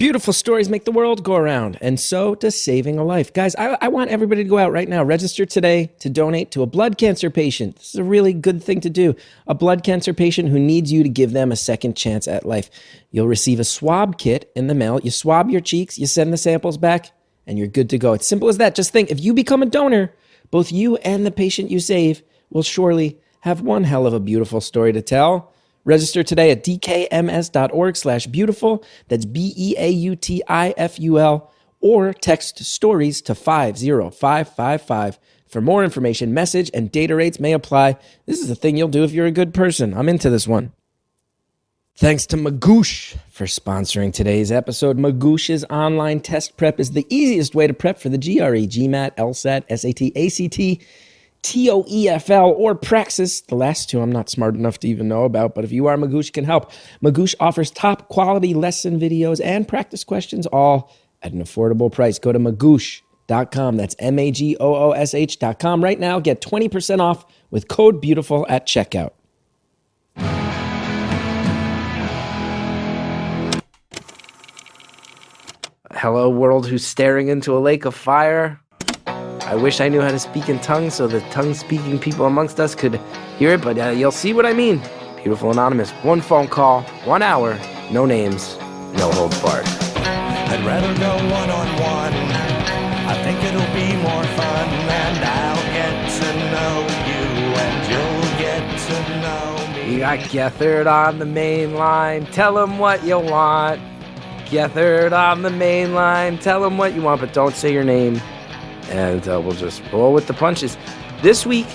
Beautiful stories make the world go around, and so does saving a life. Guys, I want everybody to go out right now. Register today to donate to a blood cancer patient. This is a really good thing to do. A blood cancer patient who needs you to give them a second chance at life. You'll receive a swab kit in the mail. You swab your cheeks, you send the samples back, and you're good to go. It's simple as that. Just think, if you become a donor, both you and the patient you save will surely have one hell of a beautiful story to tell. Register today at dkms.org/beautiful. That's BEAUTIFUL. Or text stories to 50555. For more information, message and data rates may apply. This is a thing you'll do if you're a good person. I'm into this one. Thanks to Magoosh for sponsoring today's episode. Magoosh's online test prep is the easiest way to prep for the GRE, GMAT, LSAT, SAT, ACT, TOEFL, or Praxis. The last two I'm not smart enough to even know about, but if you are, Magoosh can help. Magoosh offers top quality lesson videos and practice questions, all at an affordable price. Go to magoosh.com. That's MAGOOSH.com. Right now, get 20% off with code BEAUTIFUL at checkout. Hello, world who's staring into a lake of fire. I wish I knew how to speak in tongues so the tongue-speaking people amongst us could hear it, but you'll see what I mean. Beautiful Anonymous. One phone call, 1 hour, no names, no holds barred. I'd rather go one-on-one. I think it'll be more fun, and I'll get to know you, and you'll get to know me. You got Gethard on the main line. Tell him what you want. Gethard on the main line. Tell him what you want, but don't say your name. And we'll just roll with the punches. This week,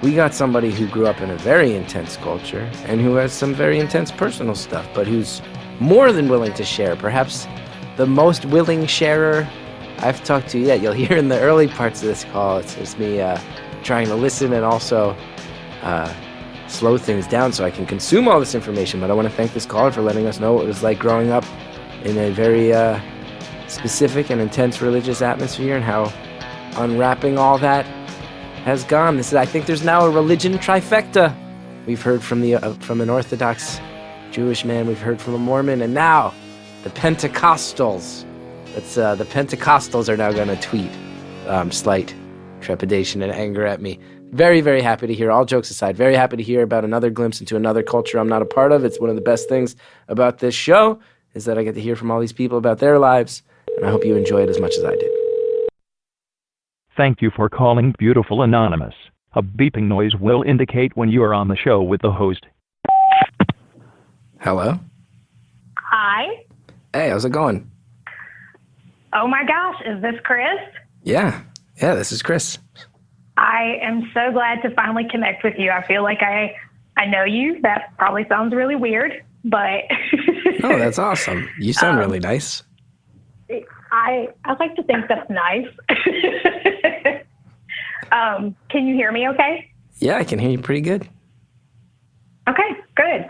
we got somebody who grew up in a very intense culture and who has some very intense personal stuff, but who's more than willing to share. Perhaps the most willing sharer I've talked to yet. You'll hear in the early parts of this call, it's me trying to listen and also slow things down so I can consume all this information. But I want to thank this caller for letting us know what it was like growing up in a very specific and intense religious atmosphere and how unwrapping all that has gone. I think there's now a religion trifecta. We've heard from an Orthodox Jewish man, we've heard from a Mormon, and now the Pentecostals. The Pentecostals are now going to tweet slight trepidation and anger at me. Very, very happy to hear, all jokes aside, very happy to hear about another glimpse into another culture I'm not a part of. It's one of the best things about this show is that I get to hear from all these people about their lives, and I hope you enjoy it as much as I did. Thank you for calling Beautiful Anonymous. A beeping noise will indicate when you are on the show with the host. Hello? Hi. Hey, how's it going? Oh my gosh, is this Chris? Yeah, this is Chris. I am so glad to finally connect with you. I feel like I know you. That probably sounds really weird, but... Oh, that's awesome. You sound really nice. I like to think that's nice. Can you hear me okay? Yeah, I can hear you pretty good. Okay, good.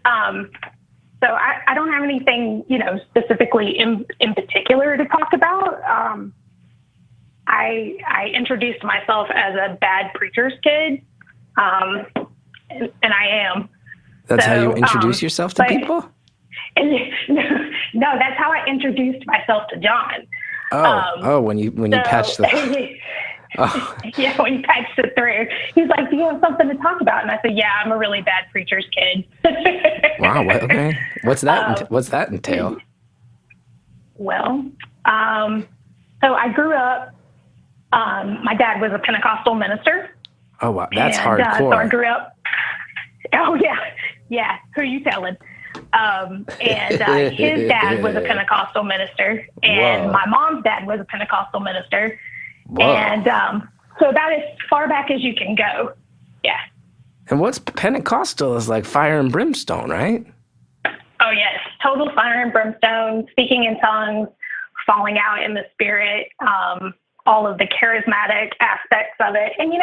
So I don't have anything, specifically in particular to talk about. I introduced myself as a bad preacher's kid, and I am. That's how you introduce yourself to people? No, that's how I introduced myself to John. When you patched the... Oh. Yeah, when you patched it through. He's like, do you have something to talk about? And I said, yeah, I'm a really bad preacher's kid. Wow, okay. What's that entail? Well, so I grew up, my dad was a Pentecostal minister. Oh, wow, that's hardcore. So I grew up, yeah, who are you telling? And his dad was a Pentecostal minister, and my mom's dad was a Pentecostal minister. Whoa. And so about as far back as you can go. Yeah. And what's Pentecostal is like fire and brimstone, right? Oh, yes. Total fire and brimstone, speaking in tongues, falling out in the spirit, all of the charismatic aspects of it. And,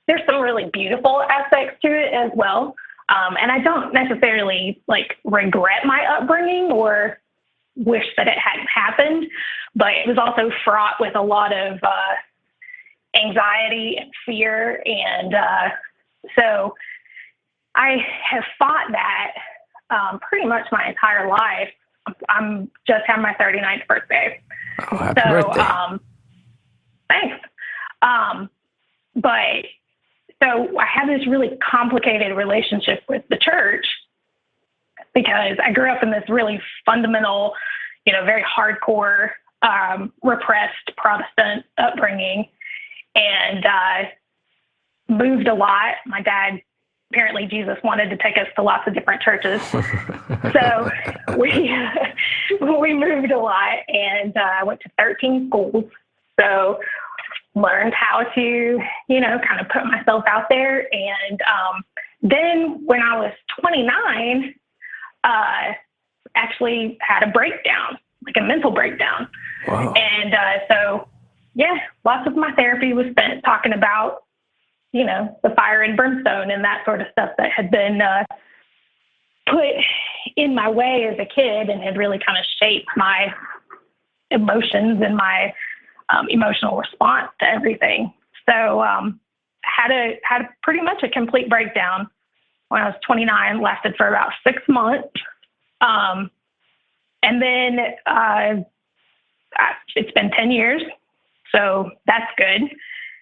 there's some really beautiful aspects to it as well. And I don't necessarily regret my upbringing or wish that it hadn't happened, but it was also fraught with a lot of anxiety and fear. And so I have fought that pretty much my entire life. I'm just having my 39th birthday. Oh, happy birthday. Thanks. But so I have this really complicated relationship with the church because I grew up in this really fundamental, very hardcore, repressed Protestant upbringing, and moved a lot. My dad, apparently Jesus wanted to take us to lots of different churches. So we moved a lot, and I went to 13 schools. So learned how to, kind of put myself out there. And then when I was 29, actually had a breakdown, like a mental breakdown. Wow. And so, lots of my therapy was spent talking about, the fire and brimstone and that sort of stuff that had been put in my way as a kid and had really kind of shaped my emotions and my emotional response to everything. So had a pretty much a complete breakdown when I was 29, lasted for about 6 months. And then it's been 10 years, so that's good.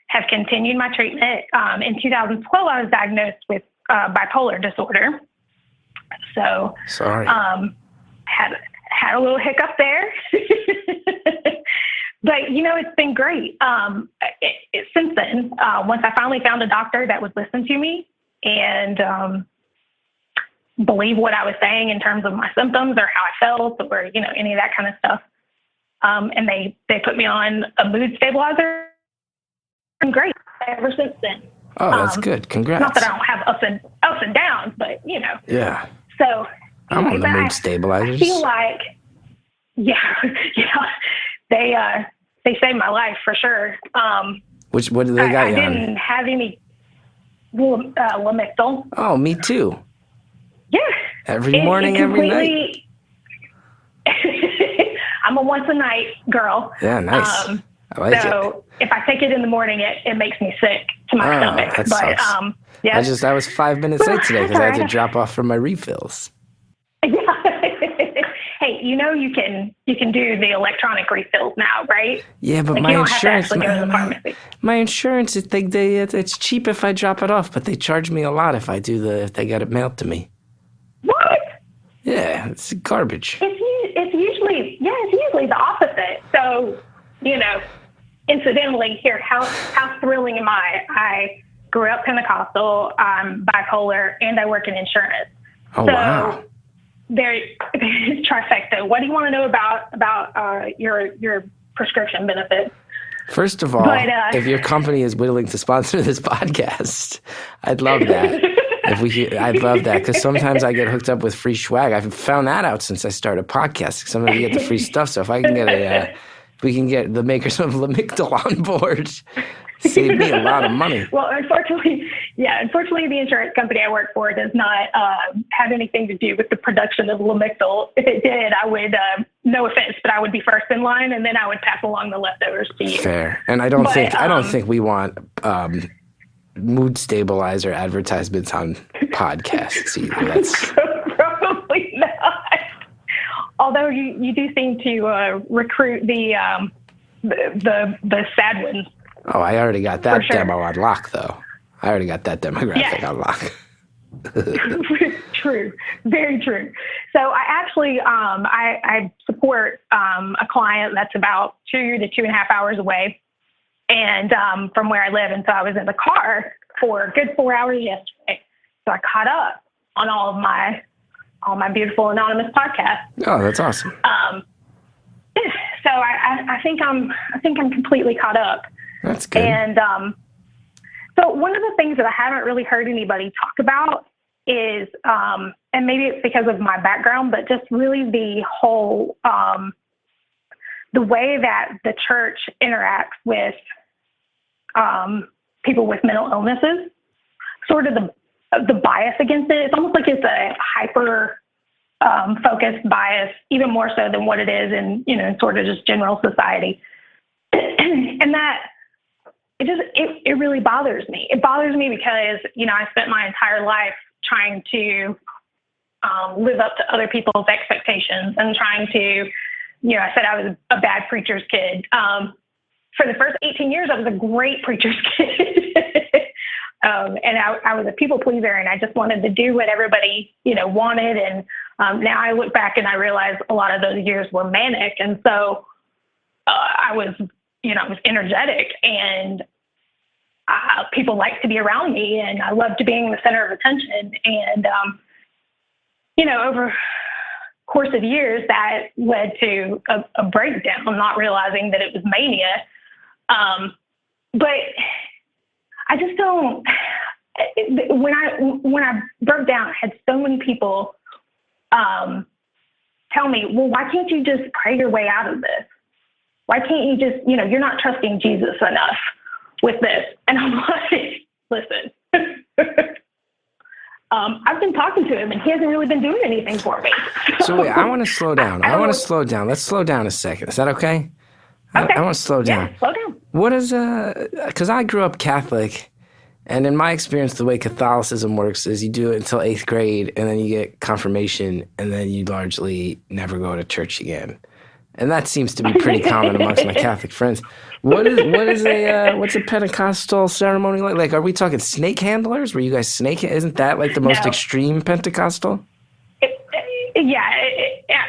Have continued my treatment. In 2012, I was diagnosed with bipolar disorder. So sorry. Had a little hiccup there. But, it's been great. Since then, once I finally found a doctor that would listen to me and believe what I was saying in terms of my symptoms or how I felt or, any of that kind of stuff. And they put me on a mood stabilizer. And great ever since then. Oh, that's good. Congrats. Not that I don't have ups and downs, but, Yeah. So I'm on the mood stabilizers. I feel like, they saved my life for sure. What do they got you on? I didn't have any Lamictal. Oh, me too. Yeah. Every morning, every night. I'm a once a night girl. Yeah, nice. I like so if I take it in the morning, it makes me sick to my stomach. That sucks. I was 5 minutes late today because I had to drop off for my refills. Yeah. Hey, you can do the electronic refills now, right? Yeah, but my insurance, my insurance, it's cheap if I drop it off, but they charge me a lot if if they get it mailed to me. What? Yeah, it's garbage. It's usually the opposite. So, incidentally, here, how thrilling am I? I grew up Pentecostal, I'm bipolar, and I work in insurance. Oh, wow. There's trifecta. What do you want to know about your prescription benefits? First of all, if your company is willing to sponsor this podcast, I'd love that. I'd love that because sometimes I get hooked up with free swag. I've found that out since I started podcasting. Sometimes you get the free stuff. So if I can get we can get the makers of Lamictal on board, save me a lot of money. Well, unfortunately, the insurance company I work for does not have anything to do with the production of Lamictal. If it did, I would, no offense, but I would be first in line, and then I would pass along the leftovers to you. Fair. And I don't think we want mood stabilizer advertisements on podcasts either. That's probably not. Although you do seem to recruit the sad ones. Oh, I already got that demo on lock, though. I already got that demographic on lock. True, very true. So I actually I support a client that's about 2 to 2.5 hours away, and from where I live. And so I was in the car for a good 4 hours yesterday. So I caught up on all my beautiful anonymous podcasts. Oh, that's awesome. So I think I'm completely caught up. That's good. And so one of the things that I haven't really heard anybody talk about is, and maybe it's because of my background, but just really the whole, the way that the church interacts with people with mental illnesses, sort of the bias against it. It's almost like it's a hyper focused bias, even more so than what it is in, sort of just general society. And that it really bothers me. It bothers me because, I spent my entire life trying to live up to other people's expectations and trying to, I said I was a bad preacher's kid. For the first 18 years, I was a great preacher's kid. And I was a people pleaser, and I just wanted to do what everybody, wanted. And now I look back and I realize a lot of those years were manic. And so I was energetic, and people liked to be around me, and I loved being the center of attention. And, over course of years, that led to a breakdown, not realizing that it was mania. But I just don't, when I broke down, I had so many people tell me, well, why can't you just pray your way out of this? Why can't you just, you're not trusting Jesus enough with this. And I'm like, listen, I've been talking to him and he hasn't really been doing anything for me. So wait, I want to slow down. Let's slow down a second. Is that okay? Okay. I want to slow down. Yeah, slow down. What is, because I grew up Catholic, and in my experience, the way Catholicism works is you do it until 8th grade, and then you get confirmation, and then you largely never go to church again. And that seems to be pretty common amongst my Catholic friends. What's a Pentecostal ceremony like? Like, are we talking snake handlers? Were you guys snake? Isn't that like the most extreme Pentecostal?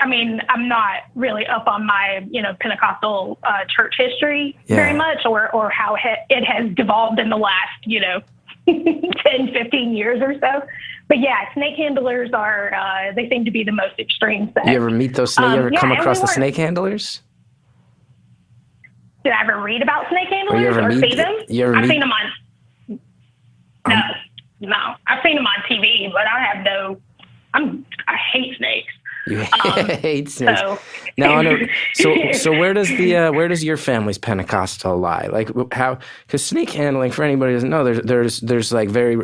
I mean, I'm not really up on my, Pentecostal church history very much, or how it has devolved in the last, 10, 15 years or so. But yeah, snake handlers they seem to be the most extreme sect. You ever meet those snake? You ever come across the snake handlers? Did I ever read about snake handlers or see them? I've seen them on. No, I've seen them on TV, but I hate snakes. You hate snakes. So. Now I know. So where does your family's Pentecostal lie? Like how? Because snake handling, for anybody who doesn't know, there's like very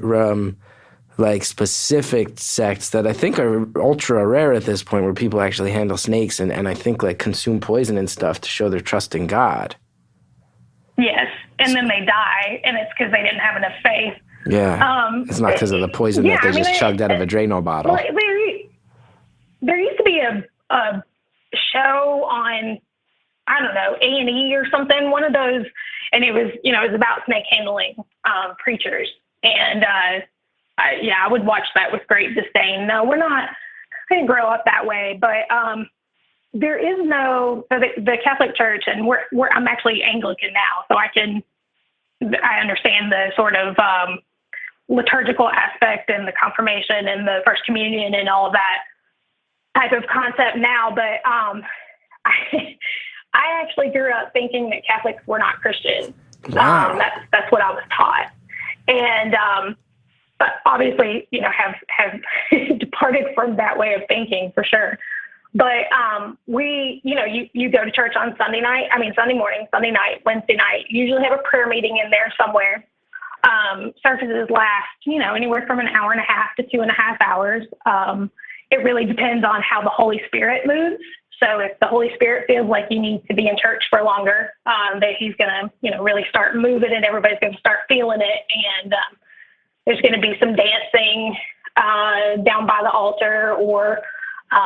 like specific sects that I think are ultra rare at this point, where people actually handle snakes and I think like consume poison and stuff to show their trust in God. Yes, and then they die, and it's because they didn't have enough faith. Yeah, it's not because of the poison that they just chugged out of a Drano bottle. Well, there used to be a show on, I don't know, A&E or something, one of those, and it was about snake handling preachers, and I would watch that with great disdain. No, I didn't grow up that way, but there is the Catholic Church, and I'm actually Anglican now, so I understand the sort of liturgical aspect and the confirmation and the First Communion and all of that type of concept now. But I actually grew up thinking that Catholics were not Christians. Wow. That's what I was taught. And but obviously, have departed from that way of thinking for sure. But you go to church on Sunday morning, Sunday night, Wednesday night. You usually have a prayer meeting in there somewhere. Services last, anywhere from an hour and a half to 2.5 hours. It really depends on how the Holy Spirit moves. So if the Holy Spirit feels like you need to be in church for longer, that he's going to, really start moving and everybody's going to start feeling it. And there's going to be some dancing down by the altar, or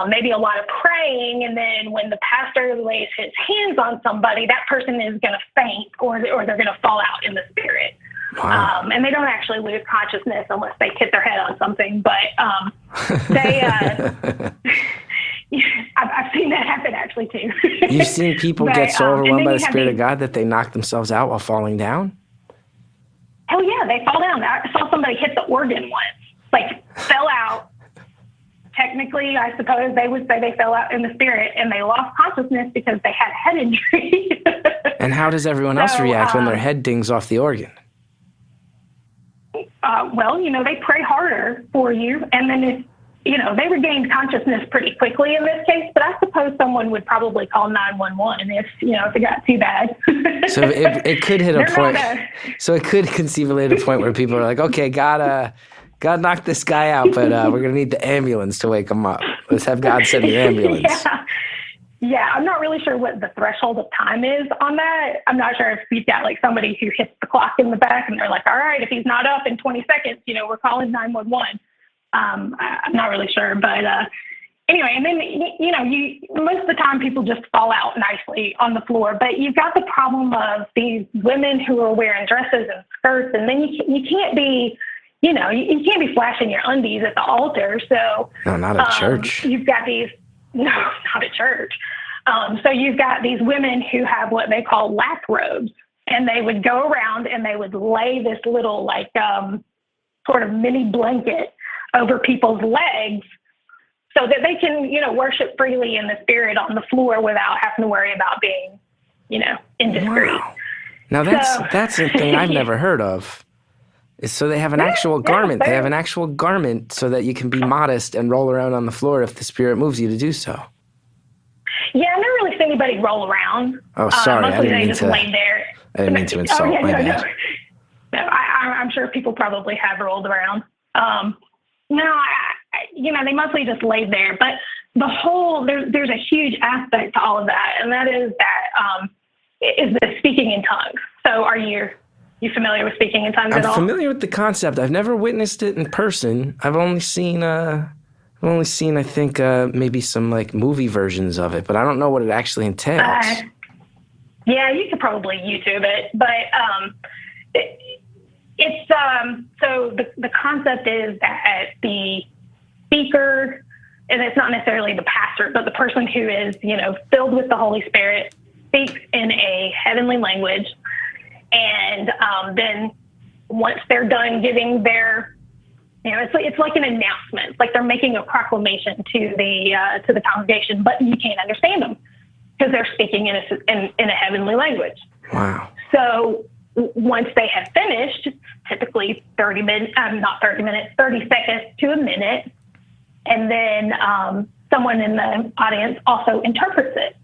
maybe a lot of praying. And then when the pastor lays his hands on somebody, that person is going to faint or they're going to fall out in the Spirit. Wow. And they don't actually lose consciousness unless they hit their head on something. But I've seen that happen actually too. You've seen people get so overwhelmed by the Spirit of God that they knock themselves out while falling down? Oh yeah, they fall down. I saw somebody hit the organ once, fell out. Technically, I suppose they would say they fell out in the Spirit and they lost consciousness because they had a head injury. And how does everyone else react when their head dings off the organ? They pray harder for you. And then if, they regained consciousness pretty quickly in this case, but I suppose someone would probably call 911 if it got too bad. So it could hit a point. So it could conceivably hit a point where people are like, okay, God knocked this guy out, but we're going to need the ambulance to wake him up. Let's have God send the ambulance. Yeah, I'm not really sure what the threshold of time is on that. I'm not sure if you've got somebody who hits the clock in the back and they're like, all right, if he's not up in 20 seconds, we're calling 911. I'm not really sure, but anyway, and then, most of the time people just fall out nicely on the floor, but you've got the problem of these women who are wearing dresses and skirts, and then you can't be, you can't be flashing your undies at the altar. So no, not at church. You've got these, no, not at church. So you've got these women who have what they call lap robes, and they would go around and they would lay this little sort of mini blanket over people's legs so that they can, worship freely in the spirit on the floor without having to worry about being, indiscreet. Wow. Now that's a thing I've never heard of. Is so they have an actual garment. They have an actual garment so that you can be modest and roll around on the floor if the spirit moves you to do so. Yeah, I never really see anybody roll around. Oh, sorry. Mostly they just lay there. I didn't mean to insult. My bad. No, I'm sure people probably have rolled around. They mostly just laid there. But there's a huge aspect to all of that, and that is the speaking in tongues. So are you familiar with speaking in tongues at all? I'm familiar with the concept. I've never witnessed it in person. I've only seen, I think, maybe some movie versions of it, but I don't know what it actually entails. Yeah, you could probably YouTube it, but so the concept is that the speaker, and it's not necessarily the pastor, but the person who is, filled with the Holy Spirit, speaks in a heavenly language, and then once they're done giving their, it's like an announcement. It's like they're making a proclamation to the congregation, but you can't understand them because they're speaking in a heavenly language. Wow. So once they have finished, typically 30 seconds to a minute, and then someone in the audience also interprets it.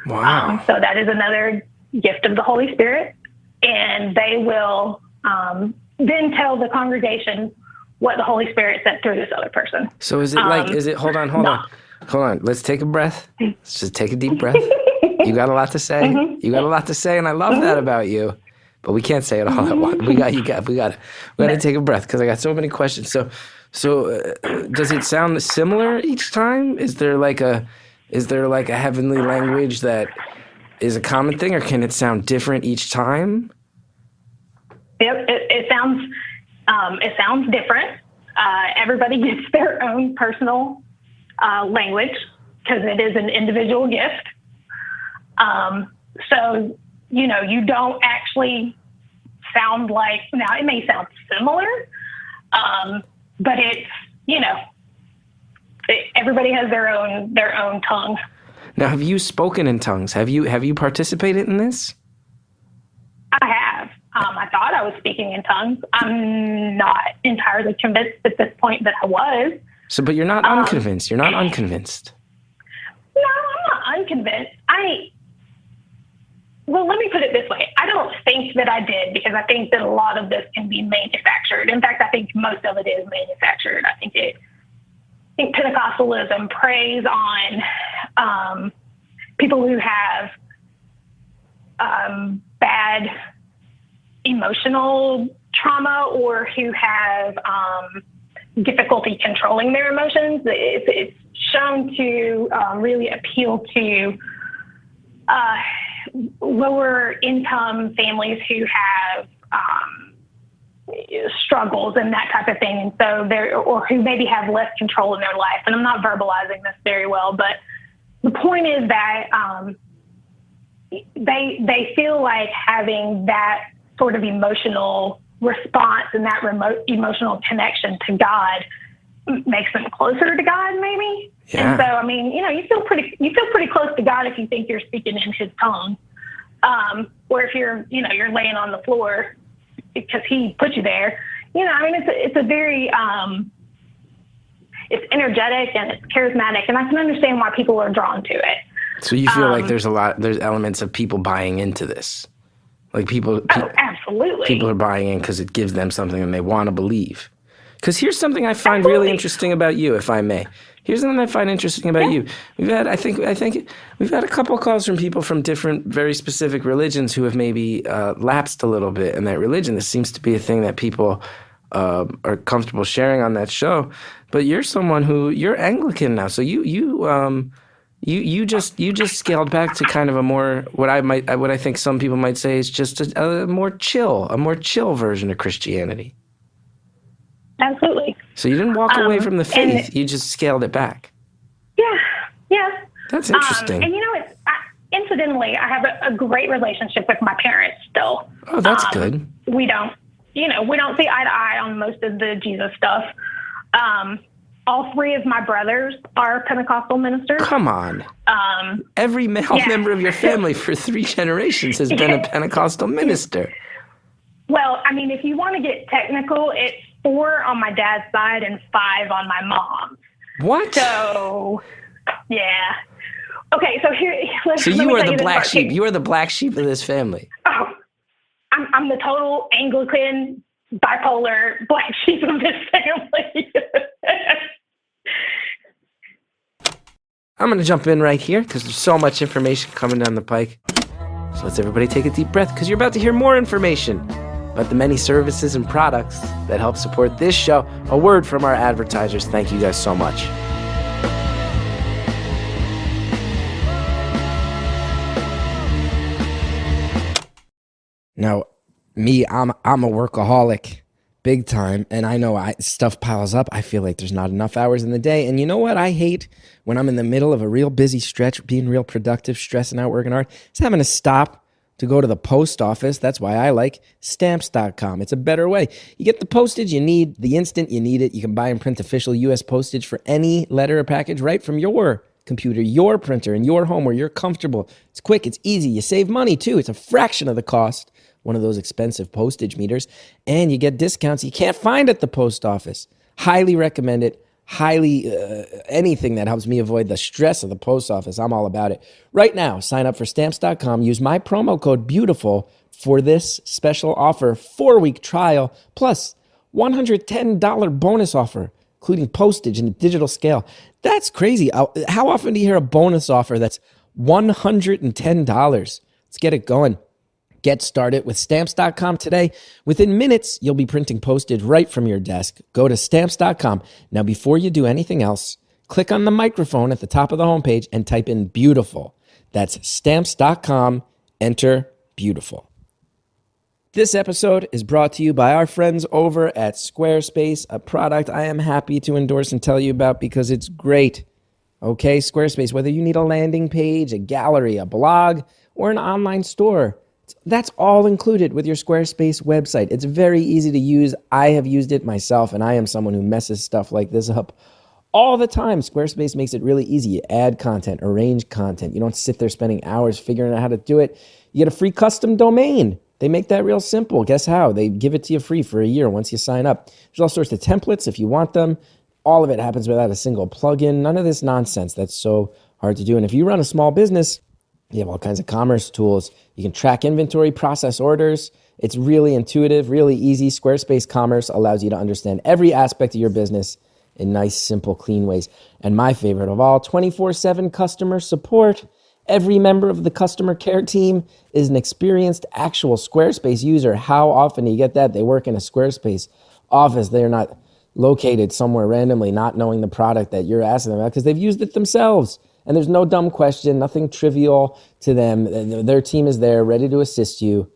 Wow. So that is another gift of the Holy Spirit, and they will then tell the congregation what the Holy Spirit said through this other person. So is it hold on. Let's take a breath. Let's just take a deep breath. You got a lot to say. Mm-hmm. You got a lot to say, and I love that about you. But we can't say it all at once. We got to take a breath because I got so many questions. So does it sound similar each time? Is there like a heavenly language that is a common thing, or can it sound different each time? Yep, it sounds different. Everybody gets their own personal language because it is an individual gift. So, you don't actually sound like, now it may sound similar, but it's, everybody has their own tongue. Now, have you spoken in tongues? Have you participated in this? I have. I thought I was speaking in tongues. I'm not entirely convinced at this point that I was. So, but you're not unconvinced. You're not unconvinced. No, I'm not unconvinced. Well, let me put it this way. I don't think that I did because I think that a lot of this can be manufactured. In fact, I think most of it is manufactured. I think Pentecostalism preys on people who have bad emotional trauma or who have difficulty controlling their emotions. It's shown to really appeal to lower income families who have struggles and that type of thing. And so or who maybe have less control in their life. And I'm not verbalizing this very well, but the point is that they feel like having that sort of emotional response and that remote emotional connection to God makes them closer to God, maybe. Yeah. And so, you feel pretty close to God if you think you're speaking in His tongue, or if you're laying on the floor because He put you there. It's a very it's energetic and it's charismatic, and I can understand why people are drawn to it. So you feel like there's elements of people buying into this, like people. Absolutely. People are buying in because it gives them something and they want to believe. Because here's something I find really interesting about you, if I may. Here's something I find interesting about you. We've had, I think we've had a couple calls from people from different, very specific religions who have maybe lapsed a little bit in that religion. This seems to be a thing that people are comfortable sharing on that show. But you're someone you're Anglican now, so you just scaled back to kind of a more what I think some people might say is just a more chill version of Christianity. Absolutely. So you didn't walk away from the faith; you just scaled it back. Yeah. That's interesting. And incidentally, I have a great relationship with my parents still. Oh, that's good. We don't see eye to eye on most of the Jesus stuff. All three of my brothers are Pentecostal ministers. Come on. Every male member of your family for 3 generations has been a Pentecostal minister. Well, I mean, if you want to get technical, it's 4 on my dad's side and 5 on my mom's. What? So, yeah. Okay, so So you are the black sheep. You are the black sheep of this family. Oh, I'm the total Anglican bipolar black sheep of this family. I'm going to jump in right here because there's so much information coming down the pike. So let's everybody take a deep breath because you're about to hear more information about the many services and products that help support this show. A word from our advertisers. Thank you guys so much. Now, me, I'm a workaholic. Big time. And I know stuff piles up. I feel like there's not enough hours in the day. And you know what I hate when I'm in the middle of a real busy stretch, being real productive, stressing out, working hard? It's having to stop to go to the post office. That's why I like stamps.com. It's a better way. You get the postage you need the instant you need it. You can buy and print official U.S. postage for any letter or package right from your computer, your printer, in your home where you're comfortable. It's quick. It's easy. You save money, too. It's a fraction of the cost. One of those expensive postage meters, and you get discounts you can't find at the post office. Highly recommend it. Anything that helps me avoid the stress of the post office, I'm all about it. Right now, sign up for stamps.com. Use my promo code BEAUTIFUL for this special offer, 4-week trial, plus $110 bonus offer, including postage and a digital scale. That's crazy. How often do you hear a bonus offer that's $110? Let's get it going. Get started with Stamps.com today. Within minutes, you'll be printing postage right from your desk. Go to Stamps.com. Now, before you do anything else, click on the microphone at the top of the homepage and type in beautiful. That's Stamps.com. Enter beautiful. This episode is brought to you by our friends over at Squarespace, a product I am happy to endorse and tell you about because it's great. Okay, Squarespace, whether you need a landing page, a gallery, a blog, or an online store, that's all included with your Squarespace website. It's very easy to use. I have used it myself, and I am someone who messes stuff like this up all the time. Squarespace makes it really easy. You add content, arrange content. You don't sit there spending hours figuring out how to do it. You get a free custom domain. They make that real simple. Guess how? They give it to you free for a year once you sign up. There's all sorts of templates if you want them. All of it happens without a single plugin. None of this nonsense that's so hard to do. And if you run a small business, you have all kinds of commerce tools. You can track inventory, process orders. It's really intuitive, really easy. Squarespace Commerce allows you to understand every aspect of your business in nice, simple, clean ways. And my favorite of all, 24/7 customer support. Every member of the customer care team is an experienced, actual Squarespace user. How often do you get that? They work in a Squarespace office. They're not located somewhere randomly, not knowing the product that you're asking them about because they've used it themselves. And there's no dumb question, nothing trivial to them. Their team is there, ready to assist you.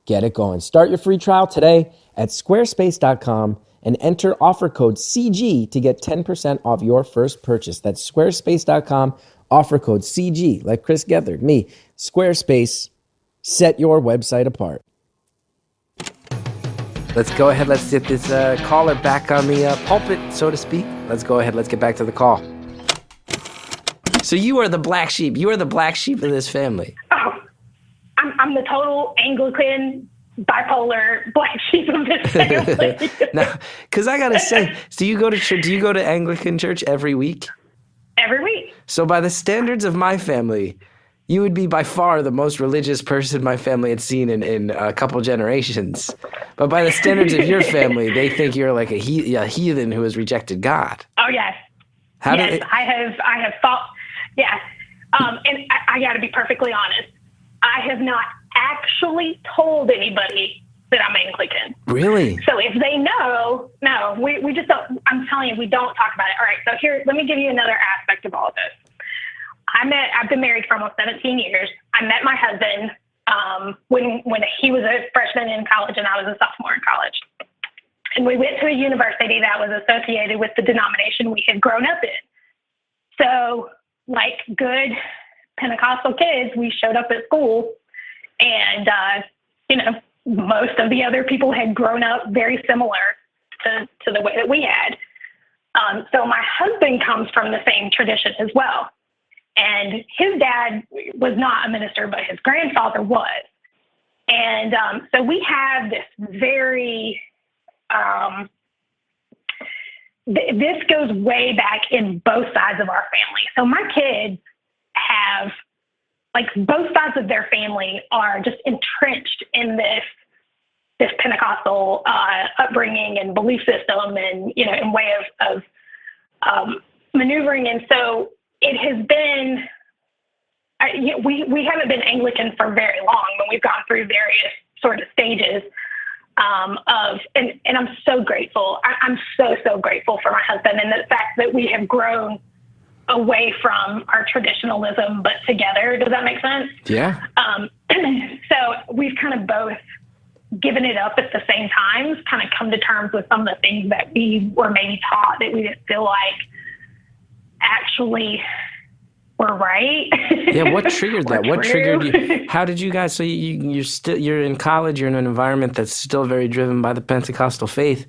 Get it going. Start your free trial today at squarespace.com and enter offer code CG to get 10% off your first purchase. That's squarespace.com, offer code CG, like Chris Gethard, me. Squarespace, set your website apart. Let's go ahead. Let's get this caller back on the pulpit, so to speak. Let's go ahead. Let's get back to the call. So you are the black sheep. You are the black sheep of this family. Oh, I'm the total Anglican bipolar black sheep of this family. Now, because I gotta say, do you go to church? Do you go to Anglican church every week? Every week. So by the standards of my family, you would be by far the most religious person my family had seen in a couple generations. But by the standards of your family, they think you're like a heathen who has rejected God. Oh yes. I have thought. Yeah. And I got to be perfectly honest. I have not actually told anybody that I'm Anglican. Really? So if they know, no, we just don't, I'm telling you, we don't talk about it. All right, so here, let me give you another aspect of all of this. I've been married for almost 17 years. I met my husband when he was a freshman in college and I was a sophomore in college. And we went to a university that was associated with the denomination we had grown up in. So like good Pentecostal kids, we showed up at school and, most of the other people had grown up very similar to the way that we had. So my husband comes from the same tradition as well. And his dad was not a minister, but his grandfather was. And so we have this very, this goes way back in both sides of our family. So my kids have, like, both sides of their family are just entrenched in this Pentecostal upbringing and belief system and, and way of maneuvering. And so it has been, we haven't been Anglican for very long, but we've gone through various sort of stages and I'm so grateful. I'm so grateful for my husband and the fact that we have grown away from our traditionalism, but together. Does that make sense? Yeah. So we've kind of both given it up at the same time, kind of come to terms with some of the things that we were maybe taught that we didn't feel like actually were right. Yeah. What triggered that? What triggered you? How did you guys, so you're in college, you're in an environment that's still very driven by the Pentecostal faith.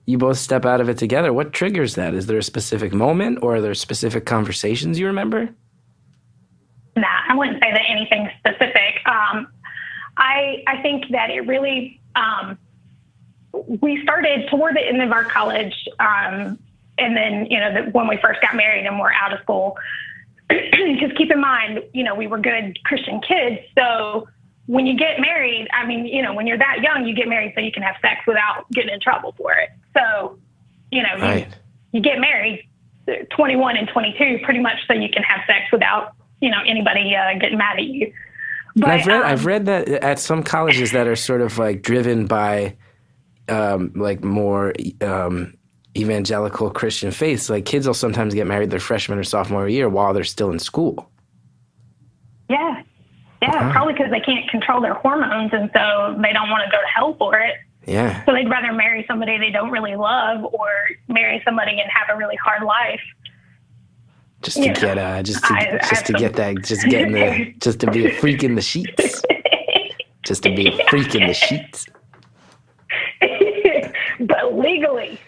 You both step out of it together. What triggers that? Is there a specific moment or are there specific conversations you remember? Nah, I wouldn't say that anything specific. I think that it really, we started toward the end of our college, and then, when we first got married and we're out of school, because keep in mind, we were good Christian kids. So when you get married, when you're that young, you get married so you can have sex without getting in trouble for it. So, right. you get married 21 and 22 pretty much so you can have sex without, anybody getting mad at you. But I've read that at some colleges that are sort of like driven by like more evangelical Christian faiths, like kids will sometimes get married their freshman or sophomore year while they're still in school. Yeah. Yeah, probably because they can't control their hormones, and so they don't want to go to hell for it. Yeah. So they'd rather marry somebody they don't really love or marry somebody and have a really hard life. Just to be a freak in the sheets. Just to be a freak in the sheets. But legally.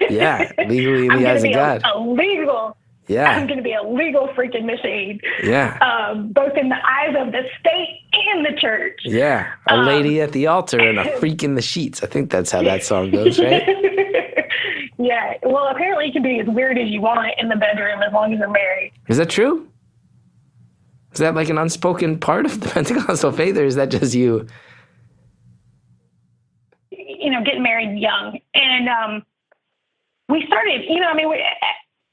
Yeah, legally in the eyes of God. Illegal. Yeah. I'm going to be a legal freaking machine. Yeah. Both in the eyes of the state and the church. Yeah. A lady at the altar and a freak in the sheets. I think that's how that song goes, right? Yeah. Well, apparently you can be as weird as you want in the bedroom as long as you're married. Is that true? Is that like an unspoken part of the Pentecostal faith, or is that just you? Getting married young. And we started,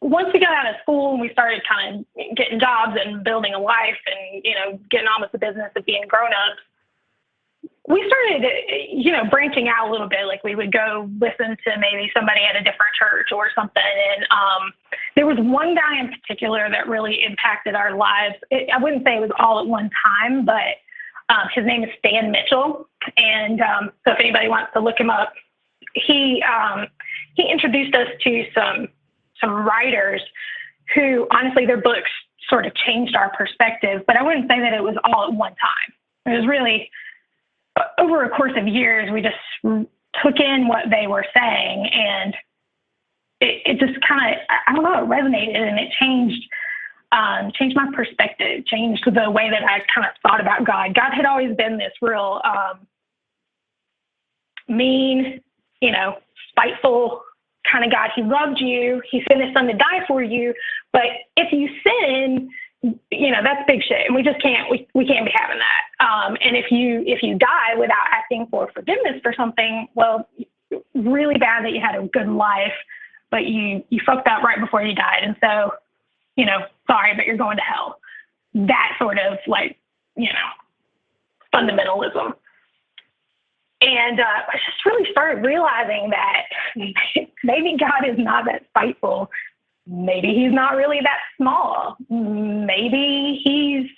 once we got out of school and we started kind of getting jobs and building a life and, getting on with the business of being grown-ups, we started, branching out a little bit. Like we would go listen to maybe somebody at a different church or something. And there was one guy in particular that really impacted our lives. I wouldn't say it was all at one time, but his name is Stan Mitchell. And so if anybody wants to look him up, he introduced us to some writers who, honestly, their books sort of changed our perspective, but I wouldn't say that it was all at one time. It was really over a course of years, we just took in what they were saying, and it just kind of, I don't know, it resonated, and it changed my perspective, changed the way that I kind of thought about God. God had always been this real mean, spiteful kind of God. He loved you. He sent his son to die for you. But if you sin, that's big shit. And we just can't, we can't be having that. And if you die without asking for forgiveness for something, well, really bad that you had a good life, but you fucked up right before you died. And so, sorry, but you're going to hell. That sort of fundamentalism. And I just really started realizing that maybe God is not that spiteful. Maybe he's not really that small. Maybe he's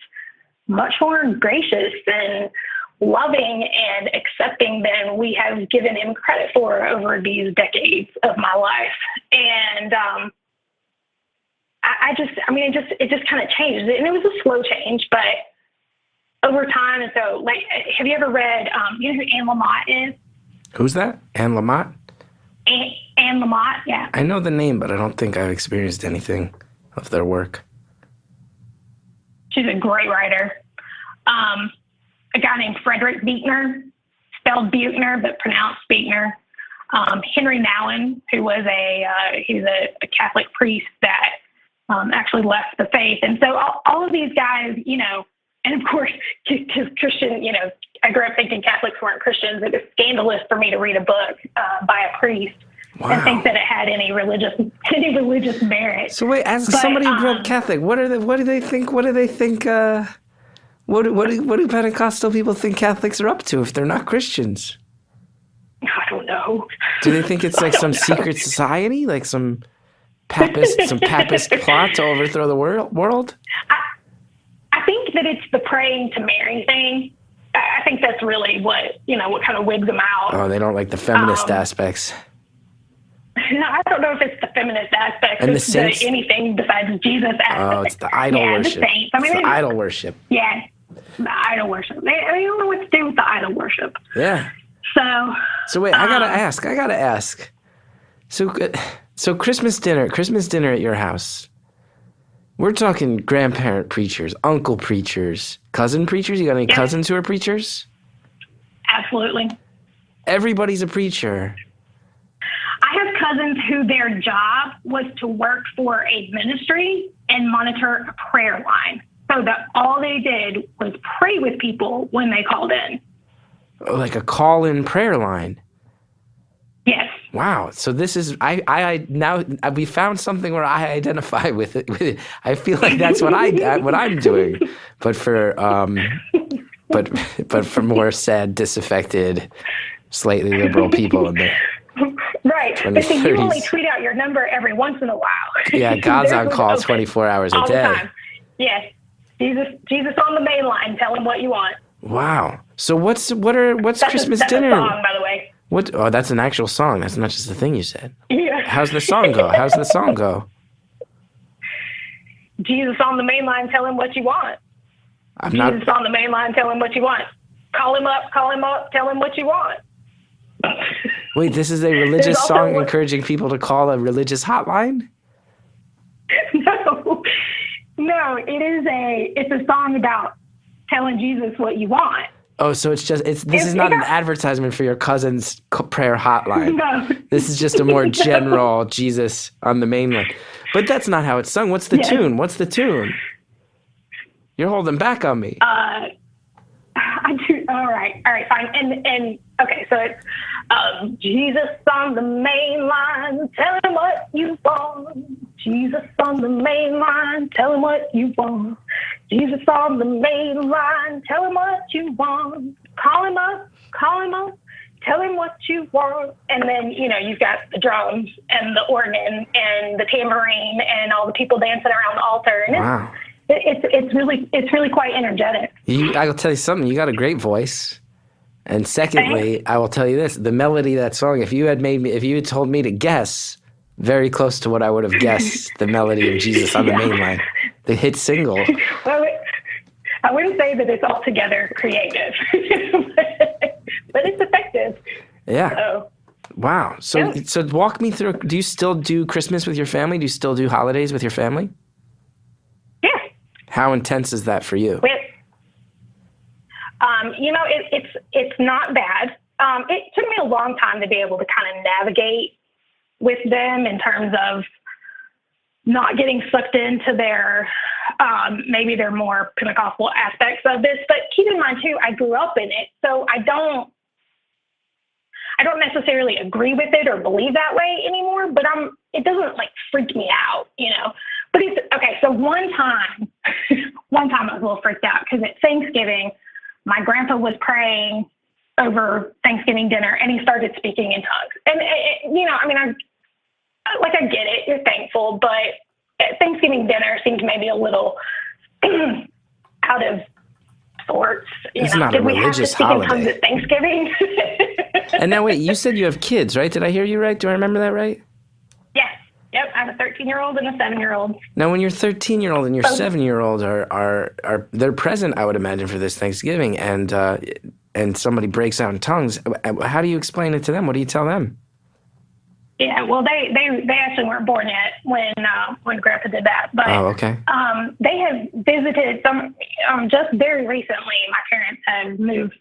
much more gracious and loving and accepting than we have given him credit for over these decades of my life. And it just kind of changed. And it was a slow change, but over time. And so, like, have you ever read, you know who Anne Lamott is? Who's that? Anne Lamott? Anne Lamott, yeah. I know the name, but I don't think I've experienced anything of their work. She's a great writer. A guy named Frederick Buechner, spelled Buechner, but pronounced Buechner. Henry Nouwen, who was he's a Catholic priest that actually left the faith. And so all of these guys, you know, and of course, because Christian, you know, I grew up thinking Catholics weren't Christians. It was scandalous for me to read a book by a priest and think that it had any religious merit. So wait, as somebody who grew up Catholic, what do they think? What do they think? What do Pentecostal people think Catholics are up to if they're not Christians? I don't know. Do they think it's like some secret society, like some papist plot to overthrow the world? I think that it's the praying to Mary thing. I think that's really what kind of wigs them out. Oh, they don't like the feminist aspects. I don't know if it's the feminist aspect. And it's the anything besides Jesus aspect. Oh, it's the idol worship. The saints. I mean, it's the idol worship. Yeah, the idol worship. They don't know what to do with the idol worship. Yeah. So wait, I gotta ask. So Christmas dinner at your house. We're talking grandparent preachers, uncle preachers, cousin preachers. You got any cousins who are preachers? Absolutely. Everybody's a preacher. I have cousins who their job was to work for a ministry and monitor a prayer line. So that all they did was pray with people when they called in. Like a call-in prayer line. Yes. Wow. So this is we found something where I identify with it. I feel like that's what I'm doing, but for more sad, disaffected, slightly liberal people in there. Right. But see, you only tweet out your number every once in a while. Yeah, God's on call 24 hours a day. All the time. Yes. Jesus on the main line. Tell him what you want. Wow. So what's Christmas dinner? That's a song, by the way. What? Oh, that's an actual song. That's not just the thing you said. Yeah. How's the song go? Jesus on the main line. Tell him what you want. Jesus on the main line. Tell him what you want. Call him up. Tell him what you want. Wait, this is a religious song encouraging people to call a religious hotline? No, it's a song about telling Jesus what you want. Oh, so this is not an advertisement for your cousin's prayer hotline. No. This is just a more general Jesus on the main line. But that's not how it's sung. What's the tune? What's the tune? You're holding back on me. I do. All right, fine. And okay, so it's Jesus on the main line, tell him what you want. Jesus on the main line, tell him what you want. Jesus on the main line, tell him what you want. Call him up, tell him what you want. And then, you've got the drums and the organ and the tambourine and all the people dancing around the altar. And wow. It's really quite energetic. I will tell you something. You got a great voice. And secondly, I will tell you this: the melody of that song. If you had told me to guess, very close to what I would have guessed, the melody of Jesus on the main line, the hit single. Well, I wouldn't say that it's altogether creative, but it's effective. Yeah. So, wow. So walk me through. Do you still do Christmas with your family? Do you still do holidays with your family? Yeah. How intense is that for you? It's not bad. It took me a long time to be able to kind of navigate with them in terms of not getting sucked into their maybe their more Pentecostal aspects of this. But keep in mind too, I grew up in it, so I don't necessarily agree with it or believe that way anymore. But it doesn't like freak me out, But it's okay. So one time I was a little freaked out because at Thanksgiving, my grandpa was praying over Thanksgiving dinner, and he started speaking in tongues. And, I get it. You're thankful, but Thanksgiving dinner seems maybe a little out of sorts. It's not a religious holiday. Did we have to speak in tongues at Thanksgiving? And now, wait, you said you have kids, right? Did I hear you right? Do I remember that right? Yes. Yep. I have a 13-year-old and a 7-year-old. Now, when your 13-year-old and your 7-year-old are they're present, I would imagine, for this Thanksgiving, and somebody breaks out in tongues, how do you explain it to them? What do you tell them? Yeah, well, they actually weren't born yet when Grandpa did that, but okay. They have visited some just very recently. My parents have moved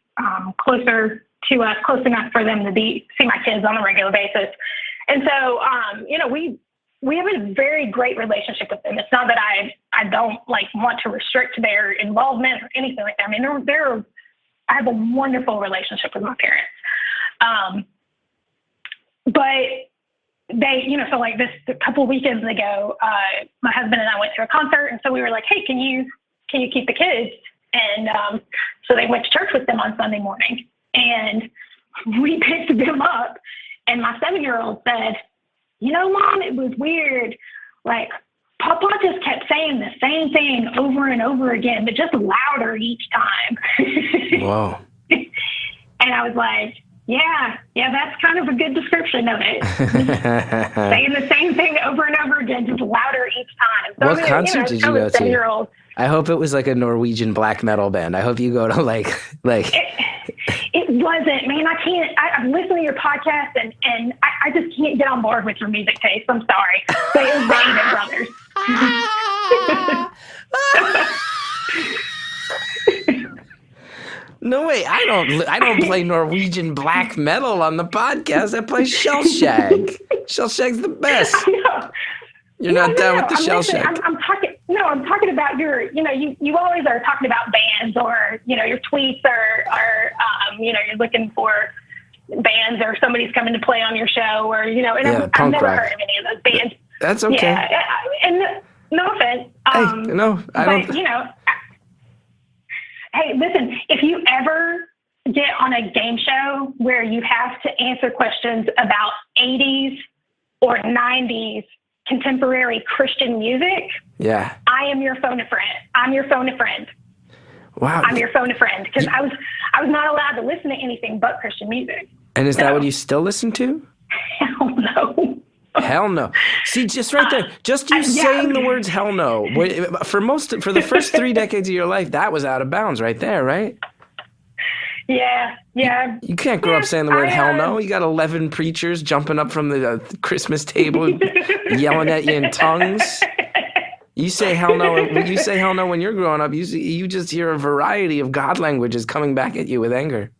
closer to us, close enough for them to see my kids on a regular basis, and so we have a very great relationship with them. It's not that I don't want to restrict their involvement or anything like that. I mean, I have a wonderful relationship with my parents, but they, so this a couple of weekends ago, my husband and I went to a concert, and so we were like, hey, can you keep the kids? And so they went to church with them on Sunday morning, and we picked them up, and my 7-year-old said, Mom, it was weird. Papa just kept saying the same thing over and over again, but just louder each time. Whoa. And I was like, yeah, that's kind of a good description of it. Saying the same thing over and over again, just louder each time. So, what concert did you go to? 7-year-old. I hope it was like a Norwegian black metal band. I hope you go to It wasn't, man. I can't. I've listened to your podcast, and I just can't get on board with your music taste. I'm sorry. But it was Raven Brothers. No way! I don't play Norwegian black metal on the podcast. I play Shellshag. Shellshag's the best. You're not down with the Shellshag. I'm talking about your. You always are talking about bands, or your tweets are you're looking for bands, or somebody's coming to play on your show, or and I've never heard of any of those bands. That's okay. Yeah, and no offense. Hey, no, I don't. But, hey, listen, if you ever get on a game show where you have to answer questions about 80s or 90s contemporary Christian music, yeah, I am your phone a friend. I'm your phone a friend. Wow. I'm your phone a friend, because I was not allowed to listen to anything but Christian music. And is that what you still listen to? Hell no. Hell no. See, just right there, just you saying the words "hell no" for the first 3 decades of your life, that was out of bounds, right there, right? Yeah. You can't grow up saying the word "hell no." You got 11 preachers jumping up from the Christmas table, yelling at you in tongues. You say "hell no." You say "hell no" when you're growing up. You just hear a variety of God languages coming back at you with anger.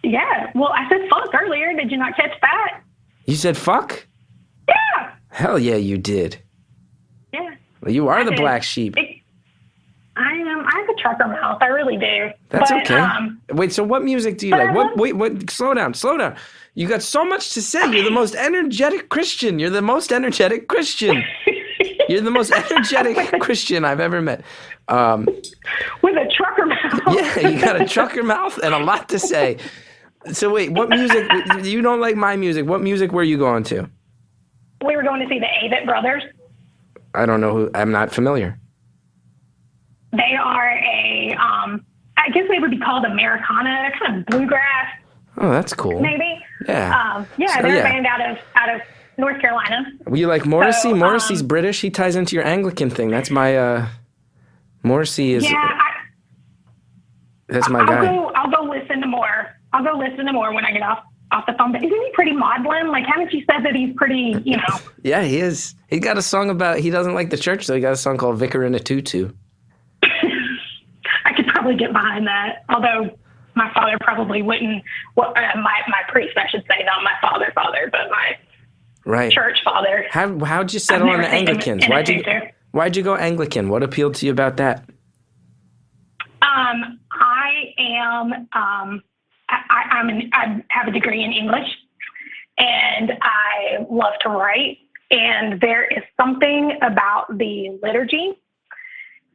Yeah. Well, I said "fuck" earlier. Did you not catch that? You said "fuck"? Yeah. Hell yeah, you did. Yeah. Well, you are the black sheep. I am. I have a trucker mouth. I really do. That's okay. Wait, so what music do you like? What? Slow down. You got so much to say. You're the most energetic Christian. You're the most energetic Christian I've ever met. With a trucker mouth. Yeah, you got a trucker mouth and a lot to say. So wait, what music? You don't like my music. What music were you going to? We were going to see the Avett Brothers. I don't know who. I'm not familiar. They are I guess they would be called Americana, kind of bluegrass. Oh, that's cool. Maybe. Yeah. They're a band out of North Carolina. You like Morrissey? So, Morrissey's British. He ties into your Anglican thing. That's my. Morrissey is. Yeah. That's my guy. I'll go listen to more. I'll go listen to more when I get off the phone. But isn't he pretty maudlin? Haven't you said that he's pretty, Yeah, he is. He got a song about, he doesn't like the church, so he got a song called Vicar in a Tutu. I could probably get behind that. Although my father probably wouldn't, my priest, I should say, not my father, but my church father. How'd you settle on the Anglicans? Why'd you go Anglican? What appealed to you about that? I have a degree in English, and I love to write. And there is something about the liturgy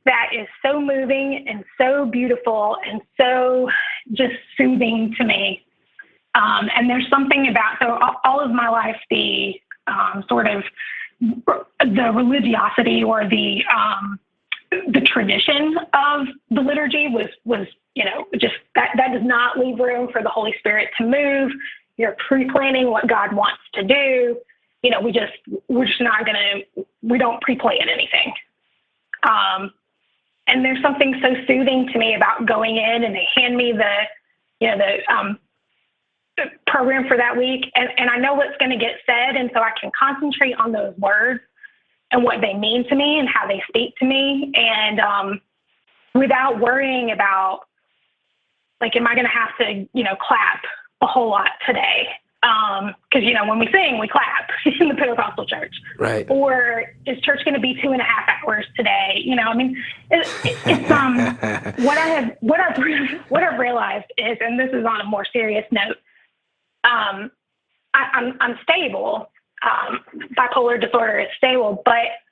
that is so moving and so beautiful and so just soothing to me. And there's something about, so all of my life, the sort of the religiosity or the tradition of the liturgy was, you know, just that does not leave room for the Holy Spirit to move. You're pre-planning what God wants to do. You know, we're just not we don't pre-plan anything. And there's something so soothing to me about going in and they hand me the program for that week. And I know what's going to get said. And so I can concentrate on those words and what they mean to me and how they speak to me. And without worrying about, like, am I going to have to, you know, clap a whole lot today? Because, you know, when we sing, we clap in the Pentecostal church. Right. Or is church going to be 2.5 hours today? You know, I mean, it's what I've realized is, and this is on a more serious note, I'm stable. Bipolar disorder is stable, but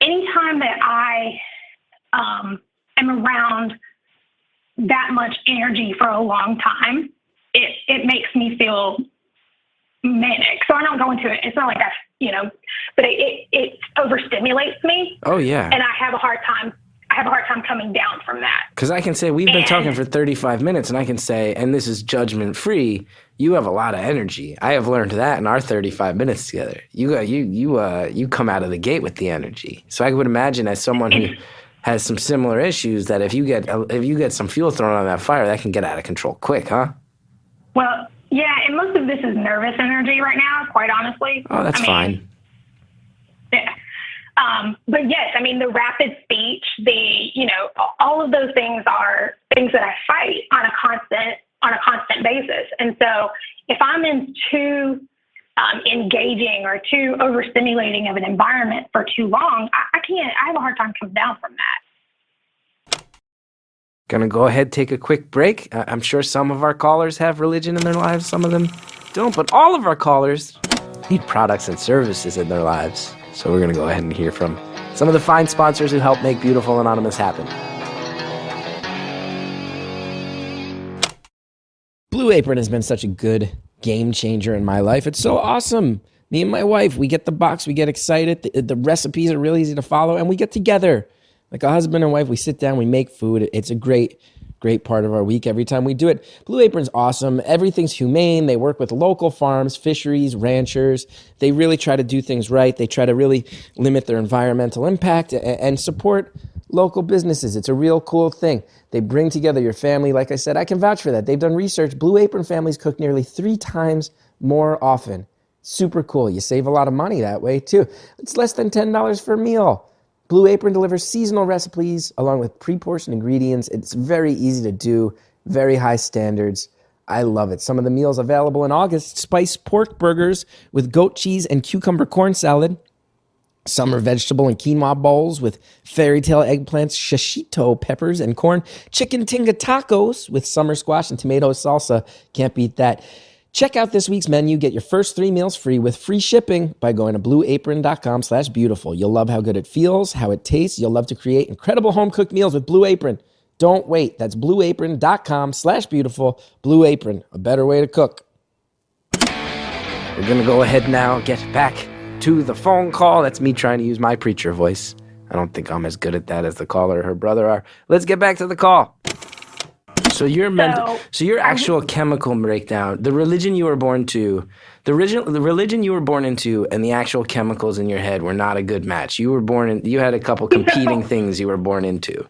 anytime that I am around that much energy for a long time, it makes me feel manic. So I don't go into it. It's not like that, you know, but it overstimulates me. Oh yeah. And I have a hard time coming down from that. Because I can say, we've been talking for 35 minutes, and I can say, and this is judgment free, you have a lot of energy. I have learned that in our 35 minutes together. You come out of the gate with the energy. So I would imagine, as someone who has some similar issues, that if you get some fuel thrown on that fire, that can get out of control quick, huh? Well, yeah, and most of this is nervous energy right now, quite honestly. Oh, that's fine. Yeah. But yes, I mean, the rapid speech, all of those things are things that I fight on a constant basis. And so if I'm in too engaging or too overstimulating of an environment for too long, I have a hard time coming down from that. Gonna go ahead, take a quick break. I'm sure some of our callers have religion in their lives, some of them don't, but all of our callers need products and services in their lives. So we're gonna go ahead and hear from some of the fine sponsors who help make Beautiful Anonymous happen. Blue Apron has been such a good game changer in my life. It's so awesome. Me and my wife, we get the box, we get excited. The recipes are really easy to follow, and we get together. Like a husband and wife, we sit down, we make food. It's a great part of our week every time we do it. Blue Apron's awesome. Everything's humane. They work with local farms, fisheries, ranchers. They really try to do things right. They try to really limit their environmental impact and support local businesses. It's a real cool thing. They bring together your family. Like I said, I can vouch for that. They've done research. Blue Apron families cook nearly 3 times more often. Super cool. You save a lot of money that way too. It's less than $10 for a meal. Blue Apron delivers seasonal recipes along with pre-portioned ingredients. It's very easy to do, very high standards. I love it. Some of the meals available in August: spiced pork burgers with goat cheese and cucumber corn salad, summer vegetable and quinoa bowls with fairy tale eggplants, shishito peppers and corn, chicken tinga tacos with summer squash and tomato salsa. Can't beat that. Check out this week's menu. Get your first 3 meals free with free shipping by going to blueapron.com/beautiful. You'll love how good it feels, how it tastes. You'll love to create incredible home-cooked meals with Blue Apron. Don't wait. That's blueapron.com/beautiful. Blue Apron, a better way to cook. We're going to go ahead now, get back to the phone call. That's me trying to use my preacher voice. I don't think I'm as good at that as the caller or her brother are. Let's get back to the call. So your actual chemical breakdown, the religion you were born to, the religion you were born into, and the actual chemicals in your head were not a good match. You had a couple competing things you were born into.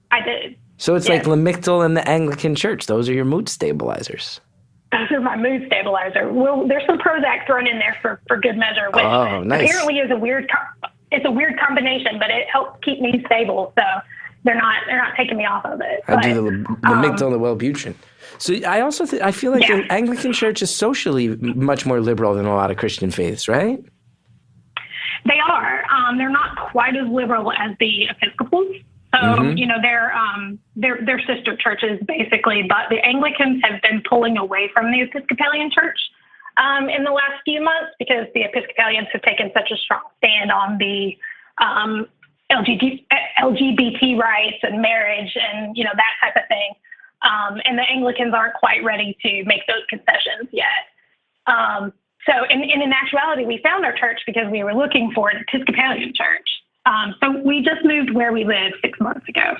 I did. So it's like Lamictal and the Anglican Church. Those are your mood stabilizers. Those are my mood stabilizer. Well, there's some Prozac thrown in there for good measure, which apparently is a weird combination, but it helps keep me stable. So they're not taking me off of it. I do the Lamictal and the Wellbutrin. So I also I feel like the Anglican Church is socially much more liberal than a lot of Christian faiths, right? They are. They're not quite as liberal as the Episcopals. So, they're sister churches, basically. But the Anglicans have been pulling away from the Episcopalian Church in the last few months because the Episcopalians have taken such a strong stand on the LGBT rights and marriage and, that type of thing. And the Anglicans aren't quite ready to make those concessions yet. So in actuality, we found our church because we were looking for an Episcopalian church. So we just moved where we live 6 months ago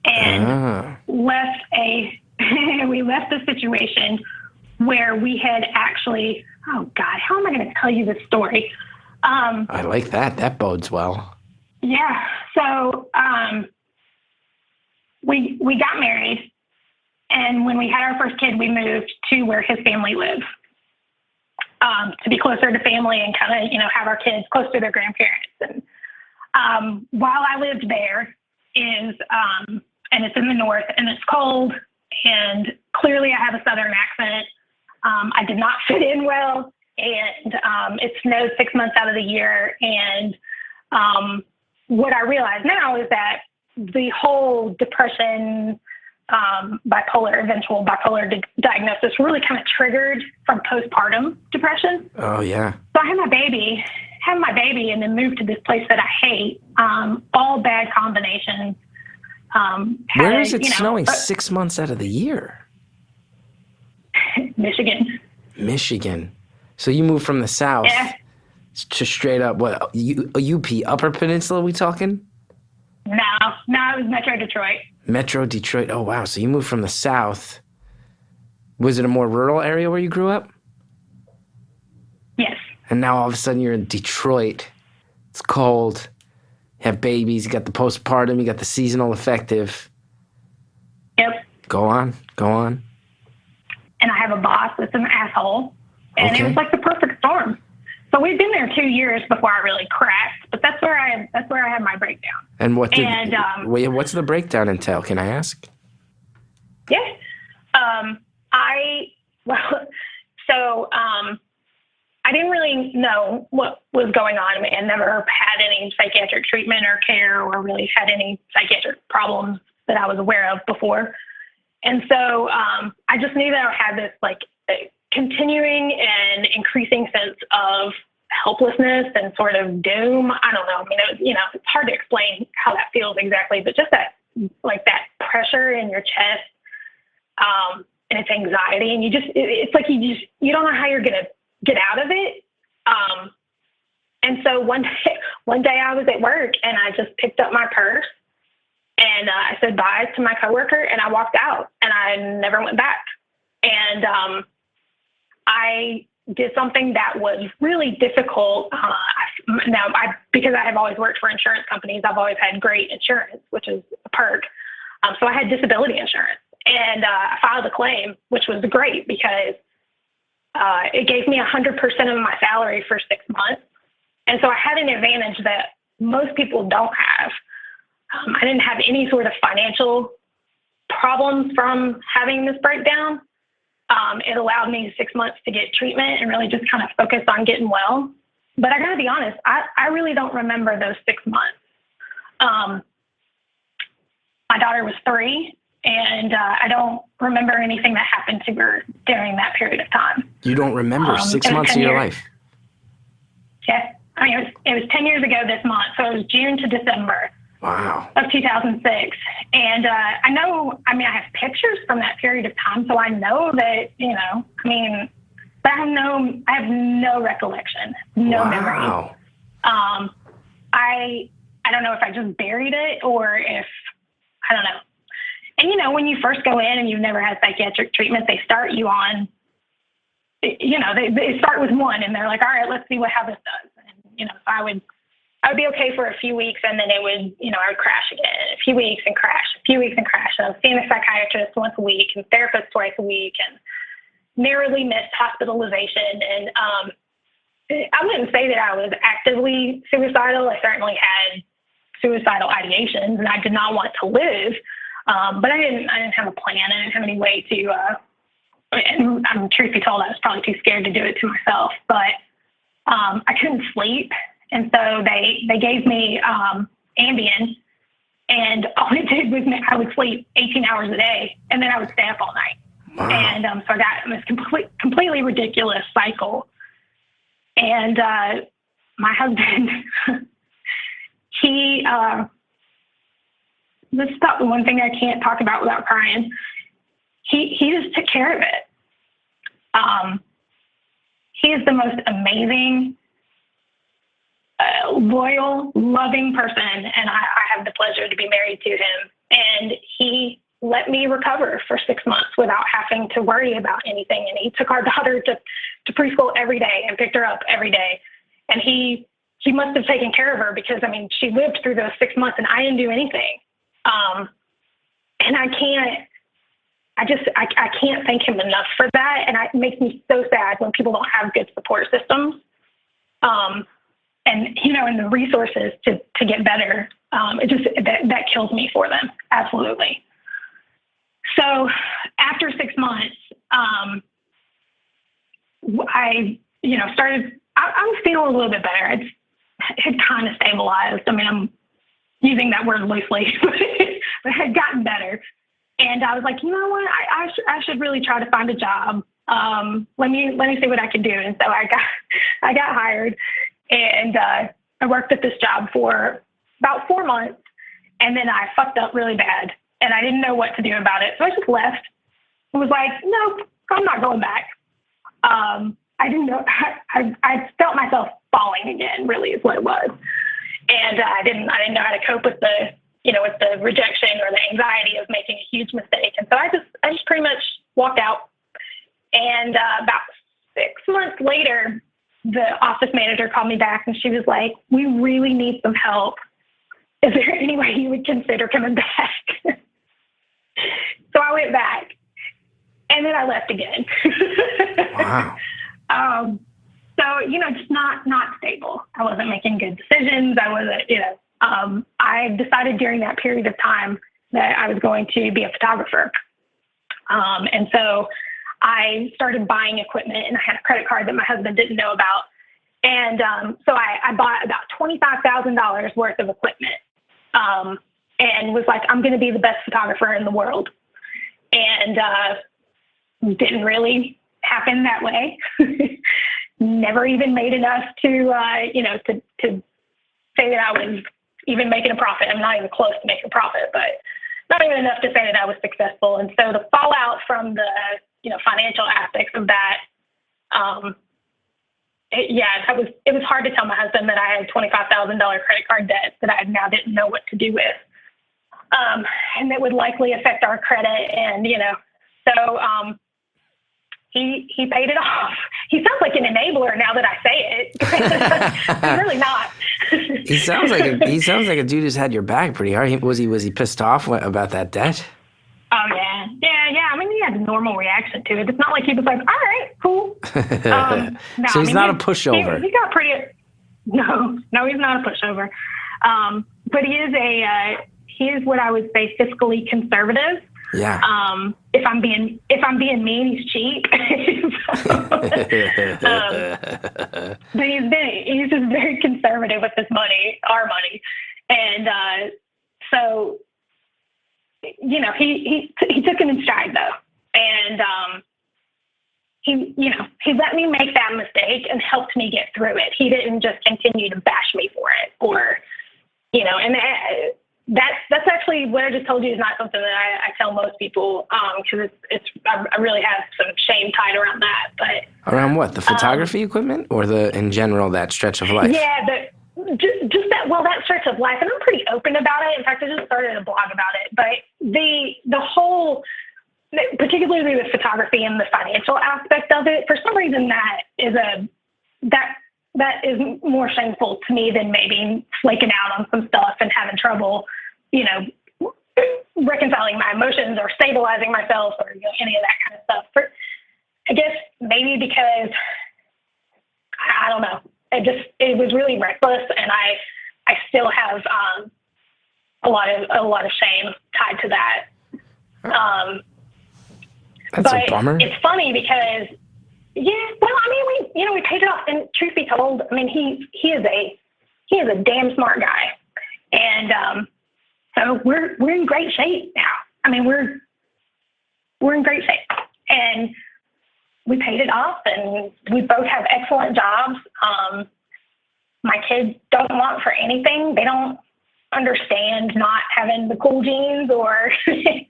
and we left a situation where we had actually, oh God, how am I going to tell you this story? I like that. That bodes well. Yeah. So we got married, and when we had our first kid, we moved to where his family lives to be closer to family and kind of, have our kids close to their grandparents. And while I lived there and it's in the north and it's cold, and clearly I have a Southern accent. I did not fit in well, and it snowed 6 months out of the year. And what I realize now is that the whole depression, eventual bipolar diagnosis really kind of triggered from postpartum depression. Oh, yeah. So I had my baby, and then moved to this place that I hate. All bad combinations. Where is it snowing 6 months out of the year? Michigan. So you moved from the south to straight up, what, UP, Upper Peninsula we talking? No, it was Metro Detroit. Metro Detroit. Oh, wow. So you moved from the south. Was it a more rural area where you grew up? Yes. And now all of a sudden you're in Detroit. It's cold. You have babies. You got the postpartum. You got the seasonal affective. Yep. Go on. And I have a boss that's an asshole. And Okay. It was like the perfect storm. So we'd been there 2 years before I really cracked, but that's where I had my breakdown. And what's the breakdown entail? Can I ask? Yeah. I didn't really know what was going on and never had any psychiatric treatment or care or really had any psychiatric problems that I was aware of before. And so I just knew that I had this continuing and increasing sense of helplessness and sort of doom. I don't know. I mean, it's hard to explain how that feels exactly, but just that pressure in your chest, and it's anxiety, and you don't know how you're going to get out of it. And so one day I was at work and I just picked up my purse and I said bye to my coworker and I walked out and I never went back. And I did something that was really difficult. Because I have always worked for insurance companies, I've always had great insurance, which is a perk. So I had disability insurance, and I filed a claim, which was great because it gave me 100% of my salary for 6 months. And so I had an advantage that most people don't have. I didn't have any sort of financial problems from having this breakdown. It allowed me 6 months to get treatment and really just kind of focus on getting well. But I gotta be honest, I really don't remember those 6 months. My daughter was 3, and I don't remember anything that happened to her during that period of time. You don't remember 6 months of your life? Yeah. I mean, it was 10 years ago this month, so it was June to December. Wow. Of 2006. And I have pictures from that period of time, so I know that, but I have no recollection, no memory. Wow. I don't know if I just buried it or if, I don't know. And, when you first go in and you've never had psychiatric treatment, they start you on, they start with one and they're like, all right, let's see how this does. And, I would be okay for a few weeks, and then I would crash again, a few weeks and crash, And I was seeing a psychiatrist once a week and therapist twice a week, and narrowly missed hospitalization. And I wouldn't say that I was actively suicidal. I certainly had suicidal ideations, and I did not want to live. But I didn't have a plan. I didn't have any way to. And truth be told, I was probably too scared to do it to myself. But I couldn't sleep. And so they gave me Ambien, and all it did was I would sleep 18 hours a day, and then I would stay up all night. Wow. And so I got this completely ridiculous cycle. And my husband, this is about the one thing I can't talk about without crying. he just took care of it. He is the most amazing, loyal, loving person, and I have the pleasure to be married to him. And he let me recover for 6 months without having to worry about anything. And he took our daughter to preschool every day and picked her up every day. And he must have taken care of her because, I mean, she lived through those 6 months and I didn't do anything. And I can't thank him enough for that. And it makes me so sad when people don't have good support systems. And, you know, and the resources to get better. That kills me for them. Absolutely. So after 6 months, I was feeling a little bit better. It had kind of stabilized. I mean, I'm using that word loosely, but it had gotten better. And I was like, you know what? I should really try to find a job. Let me see what I can do. And so I got hired, and I worked at this job for about 4 months, and then I fucked up really bad, and I didn't know what to do about it. So I just left. I was like, nope, I'm not going back. I didn't know. I felt myself falling again, really is what it was. And I didn't know how to cope with with the rejection or the anxiety of making a huge mistake. And so I just pretty much walked out. And about 6 months later, the office manager called me back, and she was like, we really need some help. Is there any way you would consider coming back? So I went back, and then I left again. Wow. So, just not stable. I wasn't making good decisions. I wasn't, I decided during that period of time that I was going to be a photographer. And so I started buying equipment, and I had a credit card that my husband didn't know about. And so I bought about $25,000 worth of equipment, and was like, I'm going to be the best photographer in the world. And didn't really happen that way. Never even made enough to say that I was even making a profit. I'm not even close to making a profit, but not even enough to say that I was successful. And so the fallout from the, financial aspects of that, it was hard to tell my husband that I had $25,000 credit card debt that I now didn't know what to do with. And that would likely affect our credit. And, so he paid it off. He sounds like an enabler now that I say it. He's really not. He sounds like a dude who's had your back pretty hard. Was he pissed off about that debt? Oh yeah. I mean, he had a normal reaction to it. It's not like he was like, all right, cool. No, so he's not a pushover. He got pretty. No, he's not a pushover. But he is what I would say fiscally conservative. Yeah. If I'm being mean, he's cheap. But he's just very conservative with his money, our money. And so, he took it in stride though. And he let me make that mistake and helped me get through it. He didn't just continue to bash me for it or, and that's actually what I just told you is not something that I tell most people, because I really have some shame tied around that. But around what? The photography equipment, or in general that stretch of life? Yeah, just that stretch of life, and I'm pretty open about it. In fact, I just started a blog about it. But the whole, particularly the photography and the financial aspect of it, for some reason that is more shameful to me than maybe flaking out on some stuff and having trouble, reconciling my emotions or stabilizing myself or any of that kind of stuff. I guess maybe because I don't know. It was really reckless, and I still have a lot of shame tied to that. That's but a bummer. It's funny because. Yeah, well, I mean, we paid it off, and truth be told, I mean, he is a damn smart guy, and so we're in great shape now. I mean, we're in great shape, and we paid it off, and we both have excellent jobs. My kids don't want for anything; they don't understand not having the cool jeans or the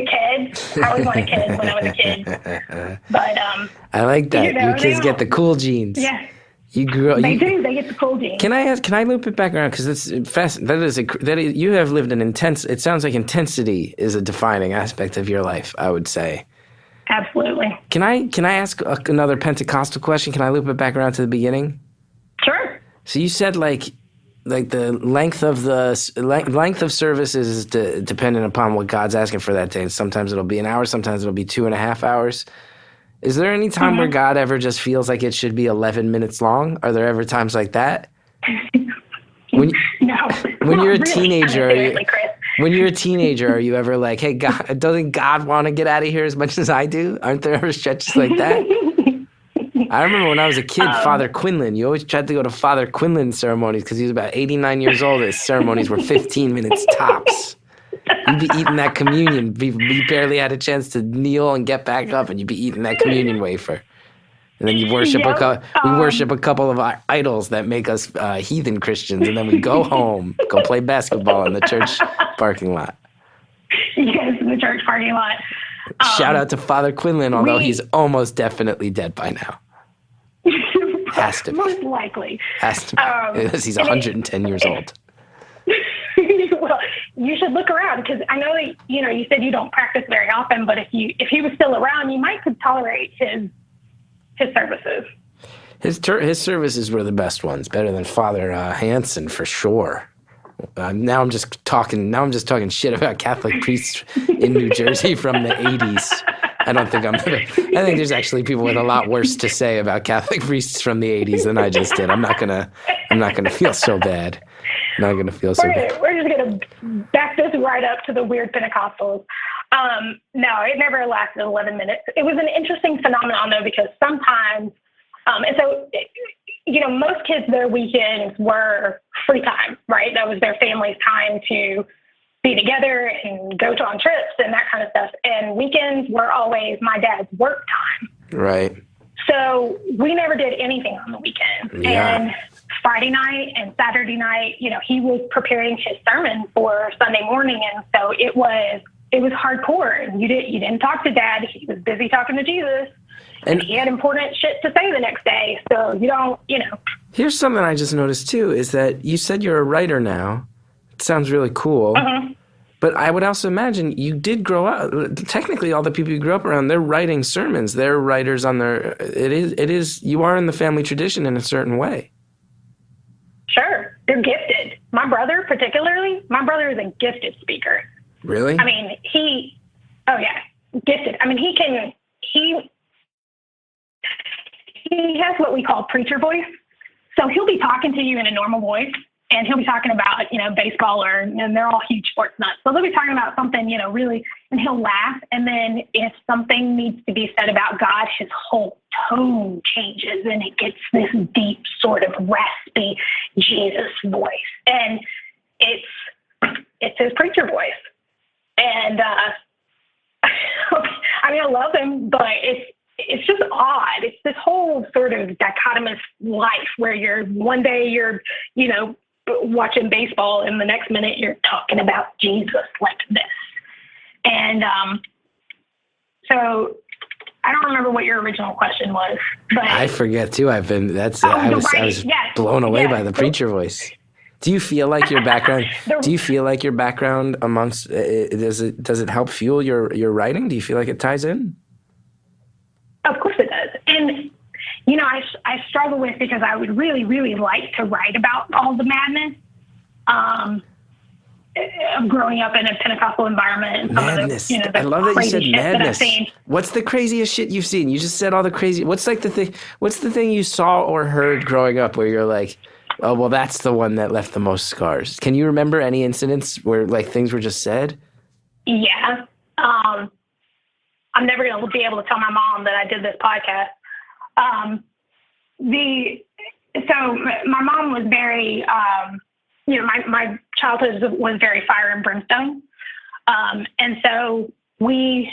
kids. I always wanted kids when I was a kid. But I like that. Your kids get the cool genes. Yeah. You grew up. They do. They get the cool genes. Can I loop it back around? Because it's fast. You have lived an intense. It sounds like intensity is a defining aspect of your life, I would say. Absolutely. Can I ask another Pentecostal question? Can I loop it back around to the beginning? Sure. So you said like the length of services is dependent upon what God's asking for that day. And sometimes it'll be an hour. Sometimes it'll be 2.5 hours. Is there any time where God ever just feels like it should be 11 minutes long? Are there ever times like that? No. When you're a Really, teenager, Chris. when you're a teenager, are you ever like, hey, God, doesn't God want to get out of here as much as I do? Aren't there ever stretches like that? I remember when I was a kid, Father Quinlan, you always tried to go to Father Quinlan ceremonies because he was about 89 years old. His ceremonies were 15 minutes tops. You'd be eating that communion. We barely had a chance to kneel and get back up, and you'd be eating that communion wafer. And then you worship we worship a couple of idols that make us heathen Christians, and then we go home, go play basketball in the church parking lot. Yes, in the church parking lot. Shout out to Father Quinlan, although he's almost definitely dead by now. Has to be. Most likely. Has to be. Because he's 110 years old. Well, you should look around because I know that you said you don't practice very often, but if he was still around, you might could tolerate his services. His services were the best ones, better than Father Hansen for sure. Now I'm just talking shit about Catholic priests in New Jersey from the 80s. I think there's actually people with a lot worse to say about Catholic priests from the 80s than I just did. I'm not gonna feel so bad. We're just gonna back this right up to the weird Pentecostals. No, it never lasted 11 minutes. It was an interesting phenomenon though, because sometimes, and so, most kids, their weekends were free time, right? That was their family's time to be together and go on trips and that kind of stuff. And weekends were always my dad's work time. Right. So we never did anything on the weekend. Yeah. And Friday night and Saturday night, he was preparing his sermon for Sunday morning. And so it was hardcore. You didn't talk to Dad. He was busy talking to Jesus. And he had important shit to say the next day. So you don't. Here's something I just noticed too, is that you said you're a writer now. It sounds really cool. But I would also imagine you did grow up. Technically, all the people you grew up around, they're writing sermons. They're writers on their. It is. You are in the family tradition in a certain way. Sure, they're gifted. My brother, particularly, is a gifted speaker. Really? I mean, gifted. I mean, he has what we call preacher voice. So he'll be talking to you in a normal voice, and he'll be talking about, baseball and they're all huge sports nuts. So they'll be talking about something, really, and he'll laugh. And then if something needs to be said about God, his whole tone changes and it gets this deep sort of raspy Jesus voice. And it's his preacher voice. And, I love him, but it's just odd. It's this whole sort of dichotomous life where one day you're, watching baseball and the next minute you're talking about Jesus like this. And so I don't remember what your original question was, but I forget too. I was blown away by the preacher voice. Do you feel like your background? Amongst does it help fuel your writing? Do you feel like it ties in? Of course it does. And, I struggle with because I would really, really like to write about all the madness of growing up in a Pentecostal environment. And Madness. I love that you said madness. What's the craziest shit you've seen? You just said all the crazy. What's the thing you saw or heard growing up where you're like, oh, well, that's the one that left the most scars? Can you remember any incidents where things were just said? Yeah. I'm never going to be able to tell my mom that I did this podcast. So my mom was very, my childhood was very fire and brimstone. And so we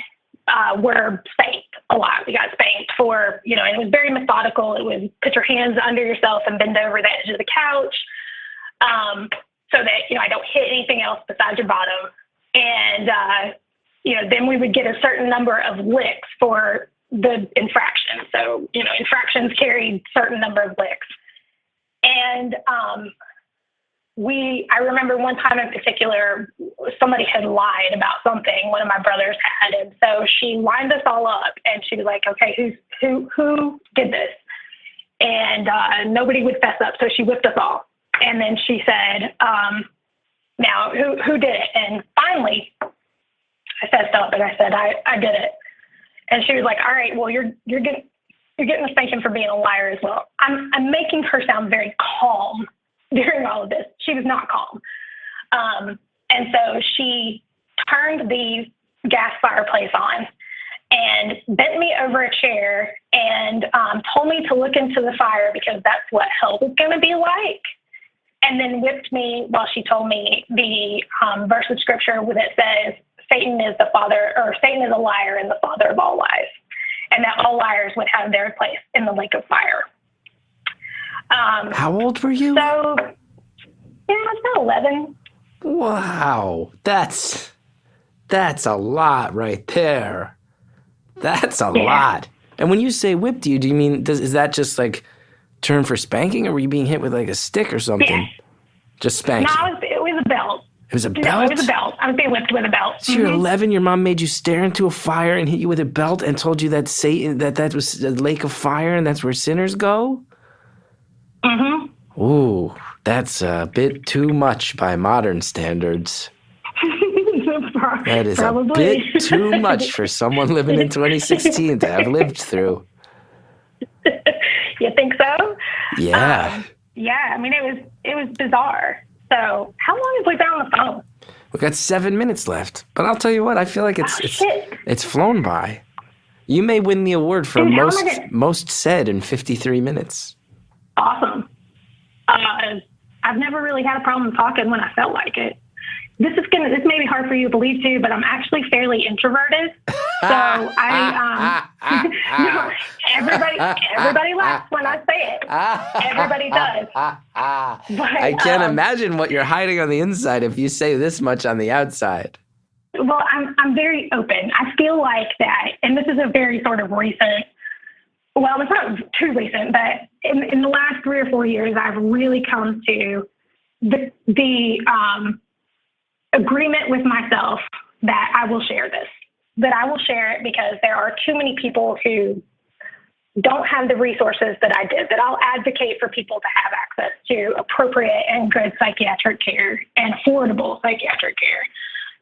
were spanked a lot. We got spanked for, and it was very methodical. It was put your hands under yourself and bend over the edge of the couch so that, I don't hit anything else besides your bottom. And then we would get a certain number of licks for the infraction. So, infractions carried certain number of licks. And I remember one time in particular, somebody had lied about something one of my brothers had. And so she lined us all up and she was like, okay, who did this? And nobody would fess up. So she whipped us all. And then she said, now who did it? And finally I fessed up and I said, I did it. And she was like, all right, well, you're getting a spanking for being a liar as well. I'm making her sound very calm during all of this. She was not calm. And so she turned the gas fireplace on and bent me over a chair and told me to look into the fire because that's what hell was going to be like. And then whipped me while she told me the verse of scripture that says, Satan is a liar and the father of all lies, and that all liars would have their place in the lake of fire. How old were you? So, I was about 11. Wow, that's a lot right there. That's a lot. And when you say whipped you, do you mean is that just like term for spanking, or were you being hit with like a stick or something? Yeah. Just spanking. No, it was a belt. It was a belt? No, it was a belt. I was being whipped with a belt. So you're 11, your mom made you stare into a fire and hit you with a belt and told you that Satan, that was a lake of fire and that's where sinners go? Mm-hmm. Ooh, that's a bit too much by modern standards. That is probably a bit too much for someone living in 2016 to have lived through. You think so? Yeah. Yeah, I mean, it was bizarre. So how long have we been on the phone? We've got 7 minutes left. But I'll tell you what, I feel like it's flown by. You may win the award for most said in 53 minutes. Awesome. I've never really had a problem talking when I felt like it. This may be hard for you to believe too, but I'm actually fairly introverted. So everybody laughs when I say it. Everybody does. But, I can't imagine what you're hiding on the inside if you say this much on the outside. Well, I'm very open. I feel like that, and this is a very sort of recent. Well, it's not too recent, but in the last 3 or 4 years, I've really come to the agreement with myself that I will share this, that I will share it because there are too many people who don't have the resources that I did, that I'll advocate for people to have access to appropriate and good psychiatric care and affordable psychiatric care,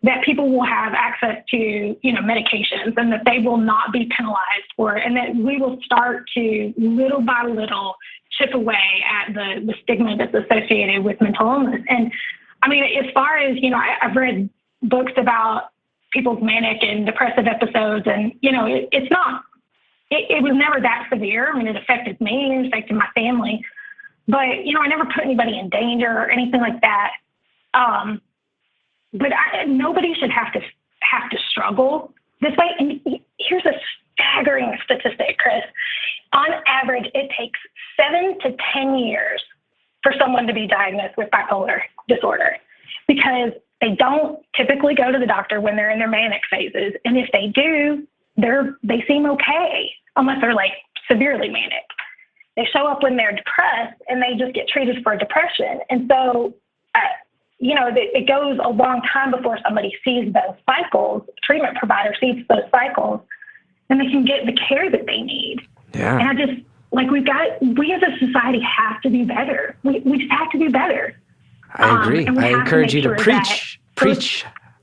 that people will have access to, medications and that they will not be penalized for it, and that we will start to little by little chip away at the stigma that's associated with mental illness. And I mean, as far as, I've read books about people's manic and depressive episodes, and, it was never that severe. I mean, it affected me, it affected my family, but, I never put anybody in danger or anything like that. But nobody should have to struggle this way. And here's a staggering statistic, Chris. On average, it takes 7 to 10 years for someone to be diagnosed with bipolar disorder because they don't typically go to the doctor when they're in their manic phases. And if they do, they seem okay unless they're like severely manic. They show up when they're depressed and they just get treated for depression. And so, it goes a long time before somebody sees those cycles, treatment provider sees those cycles, and they can get the care that they need. Yeah. And I just, we as a society have to do better. We just have to do better. I agree. I encourage you to preach.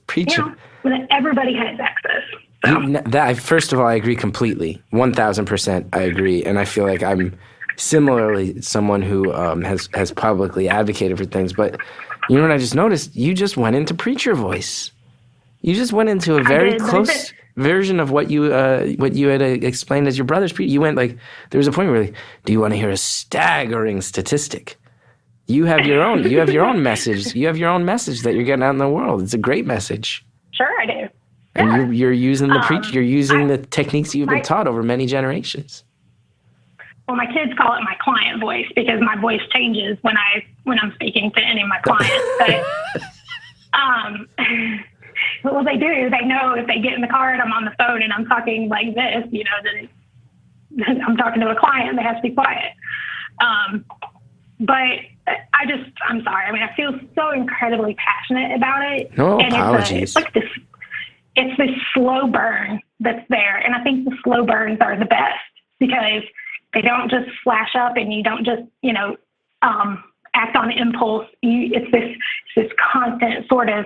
That everybody has access. First of all, I agree completely. 1,000% I agree. And I feel like I'm similarly someone who has publicly advocated for things. But you know what I just noticed? You just went into preacher voice. You just went into a very close version of what you had explained as your brother's preach. You went there was a point where do you want to hear a staggering statistic? You have your own message. You have your own message that you're getting out in the world. It's a great message. Sure, I do. And you're using the techniques you've been taught over many generations. Well, my kids call it my client voice because my voice changes when I'm speaking to any of my clients. But well, they do. They know if they get in the car and I'm on the phone and I'm talking like this, you know, that I'm talking to a client, they have to be quiet. But I'm sorry. I mean, I feel so incredibly passionate about it. No and apologies. It's this slow burn that's there. And I think the slow burns are the best because they don't just flash up and you don't just, you know, act on impulse. It's this constant sort of,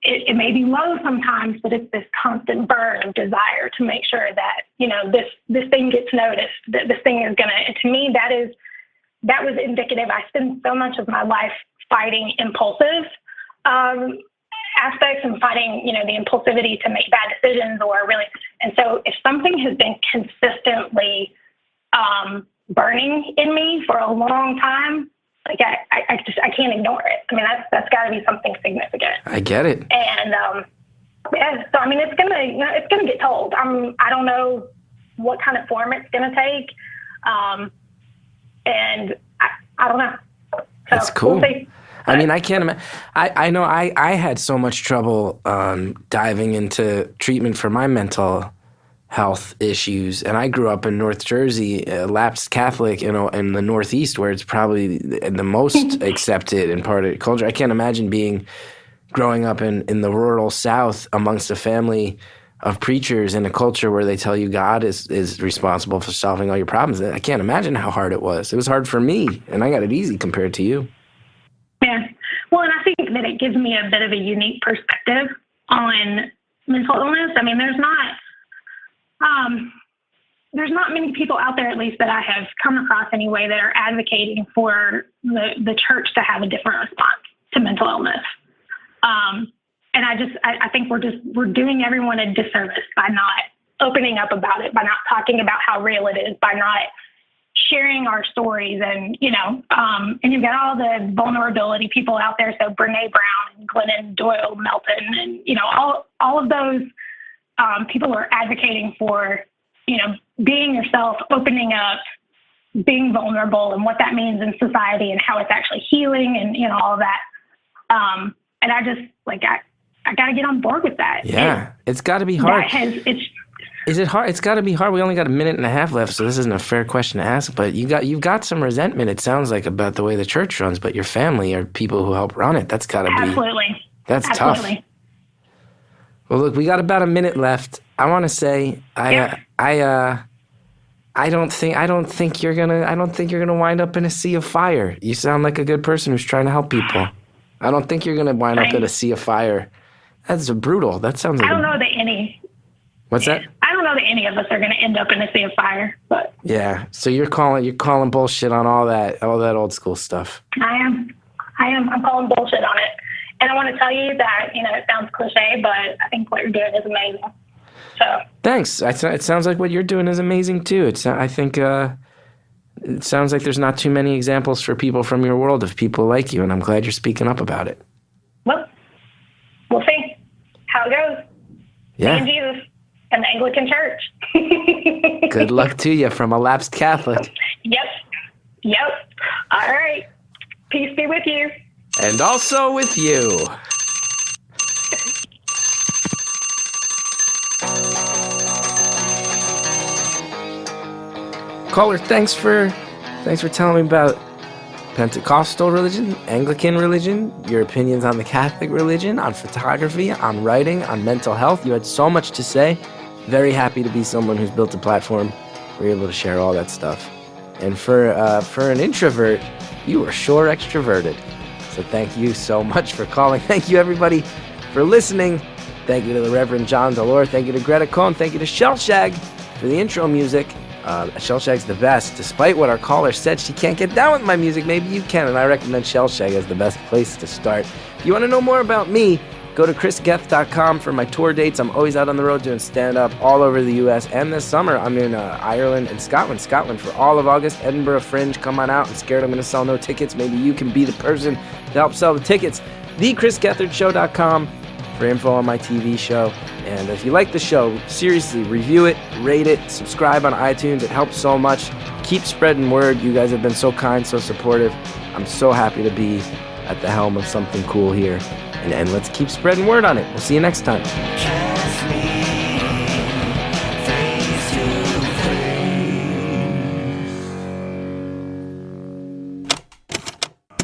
it may be low sometimes, but it's this constant burn of desire to make sure that, you know, this thing gets noticed, that this thing is going to, to me, that was indicative. I spend so much of my life fighting impulsive aspects and fighting, you know, the impulsivity to make bad decisions and so if something has been consistently burning in me for a long time, like I can't ignore it. I mean, that's got to be something significant. I get it. And yeah, so I mean, it's gonna get told. I don't know what kind of form it's gonna take, and I don't know. So That's cool. We'll see. I mean, I can't imagine. I know I had so much trouble diving into treatment for my mental health issues, and I grew up in North Jersey, lapsed Catholic, you know, in the Northeast, where it's probably the most accepted and part of culture. I can't imagine growing up in the rural South amongst a family of preachers in a culture where they tell you God is responsible for solving all your problems. I can't imagine how hard it was. It was hard for me, and I got it easy compared to you. Yeah. Well, and I think that it gives me a bit of a unique perspective on mental illness. I mean, there's not many people out there, at least that I have come across anyway, that are advocating for the church to have a different response to mental illness. And I think we're doing everyone a disservice by not opening up about it, by not talking about how real it is, by not sharing our stories. And, you know, and you've got all the vulnerability people out there. So Brene Brown and Glennon Doyle Melton and, you know, all of those people are advocating for, you know, being yourself, opening up, being vulnerable and what that means in society and how it's actually healing and, you know, all of that. And I just I got to get on board with that. Yeah, it's got to be hard. Is it hard? It's got to be hard. We only got a minute and a half left, so this isn't a fair question to ask. But you've got some resentment, it sounds like, about the way the church runs. But your family are people who help run it. That's got to be absolutely. That's absolutely. tough. Well, look, we got about a minute left. I want to say I don't think you're gonna wind up in a sea of fire. You sound like a good person who's trying to help people. I don't think you're gonna wind up in a sea of fire. That's brutal. That sounds like I don't know that any. What's that? I don't know that any of us are going to end up in a sea of fire, but yeah. So you're calling bullshit on all that old school stuff. I am. I'm calling bullshit on it, and I want to tell you that, you know, it sounds cliche, but I think what you're doing is amazing. So thanks. It sounds like what you're doing is amazing too. I think it sounds like there's not too many examples for people from your world of people like you, and I'm glad you're speaking up about it. Well, we'll see how it goes. Yeah. Me and Jesus and the Anglican Church. Good luck to you from a lapsed Catholic. Yep. All right. Peace be with you. And also with you. Caller, thanks for telling me about Pentecostal religion, Anglican religion, your opinions on the Catholic religion, on photography, on writing, on mental health. You had so much to say. Very happy to be someone who's built a platform where you're able to share all that stuff. And for an introvert, you were sure extroverted. So thank you so much for calling. Thank you, everybody, for listening. Thank you to the Reverend John Delore. Thank you to Greta Cohn. Thank you to Shellshag for the intro music. Shellshag's the best. Despite what our caller said, she can't get down with my music. Maybe you can, and I recommend Shellshag as the best place to start. If you want to know more about me, go to chrisgeth.com for my tour dates. I'm always out on the road doing stand-up all over the U.S. And this summer, I'm in Ireland and Scotland. Scotland for all of August. Edinburgh Fringe, come on out. I'm scared I'm going to sell no tickets. Maybe you can be the person to help sell the tickets. thechrisgethardshow.com for info on my TV show. And if you like the show, seriously, review it, rate it, subscribe on iTunes. It helps so much. Keep spreading word. You guys have been so kind, so supportive. I'm so happy to be at the helm of something cool here. And let's keep spreading word on it. We'll see you next time. Kiss me face to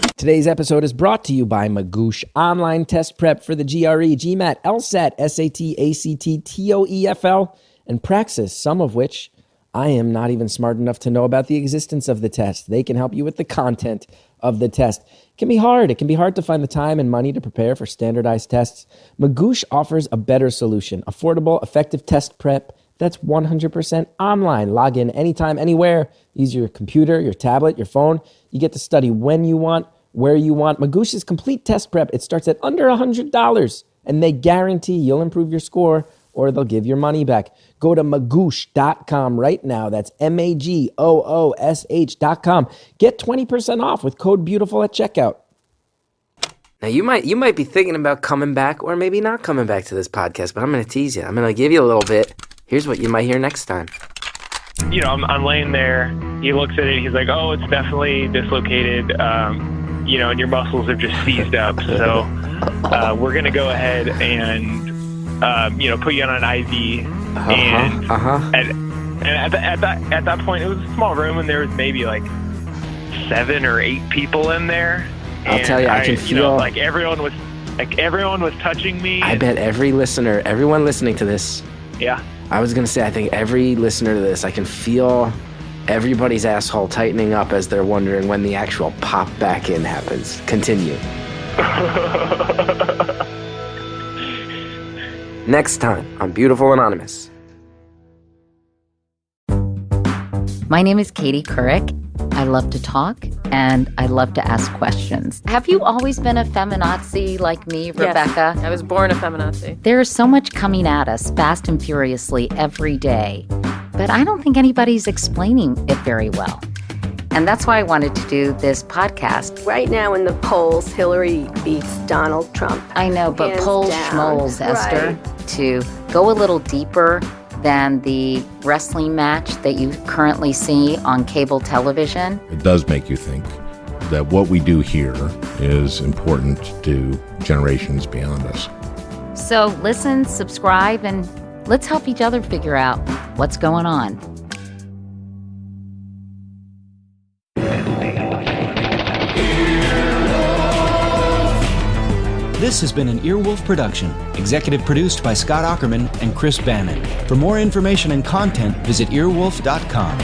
face. Today's episode is brought to you by Magoosh Online Test Prep for the GRE, GMAT, LSAT, SAT, ACT, TOEFL, and Praxis, some of which I am not even smart enough to know about the existence of the test. They can help you with the content of the test. It can be hard. It can be hard to find the time and money to prepare for standardized tests. Magoosh offers a better solution. Affordable, effective test prep that's 100% online. Log in anytime, anywhere. Use your computer, your tablet, your phone. You get to study when you want, where you want. Magoosh's complete test prep, it starts at under $100, and they guarantee you'll improve your score or they'll give your money back. Go to magoosh.com right now. That's MAGOOSH.com. Get 20% off with code BEAUTIFUL at checkout. Now, you might be thinking about coming back or maybe not coming back to this podcast, but I'm going to tease you. I'm going to give you a little bit. Here's what you might hear next time. You know, I'm laying there. He looks at it. He's like, "Oh, it's definitely dislocated. And your muscles have just seized up. So we're going to go ahead and put you on an IV." And at that point, it was a small room, and there was maybe like 7 or 8 people in there. I'll tell you, I can feel everyone was touching me. I bet everyone listening to this. Yeah. I was going to say, I think every listener to this, I can feel everybody's asshole tightening up as they're wondering when the actual pop back in happens. Continue. Next time on Beautiful Anonymous. My name is Katie Couric. I love to talk and I love to ask questions. Have you always been a feminazi like me, Rebecca? Yes, I was born a feminazi. There is so much coming at us fast and furiously every day, but I don't think anybody's explaining it very well. And that's why I wanted to do this podcast. Right now in the polls, Hillary beats Donald Trump. I know, but Hands polls down. schmoles, Esther, Right. to go a little deeper than the wrestling match that you currently see on cable television. It does make you think that what we do here is important to generations beyond us. So listen, subscribe, and let's help each other figure out what's going on. This has been an Earwolf production, executive produced by Scott Aukerman and Chris Bannon. For more information and content, visit earwolf.com.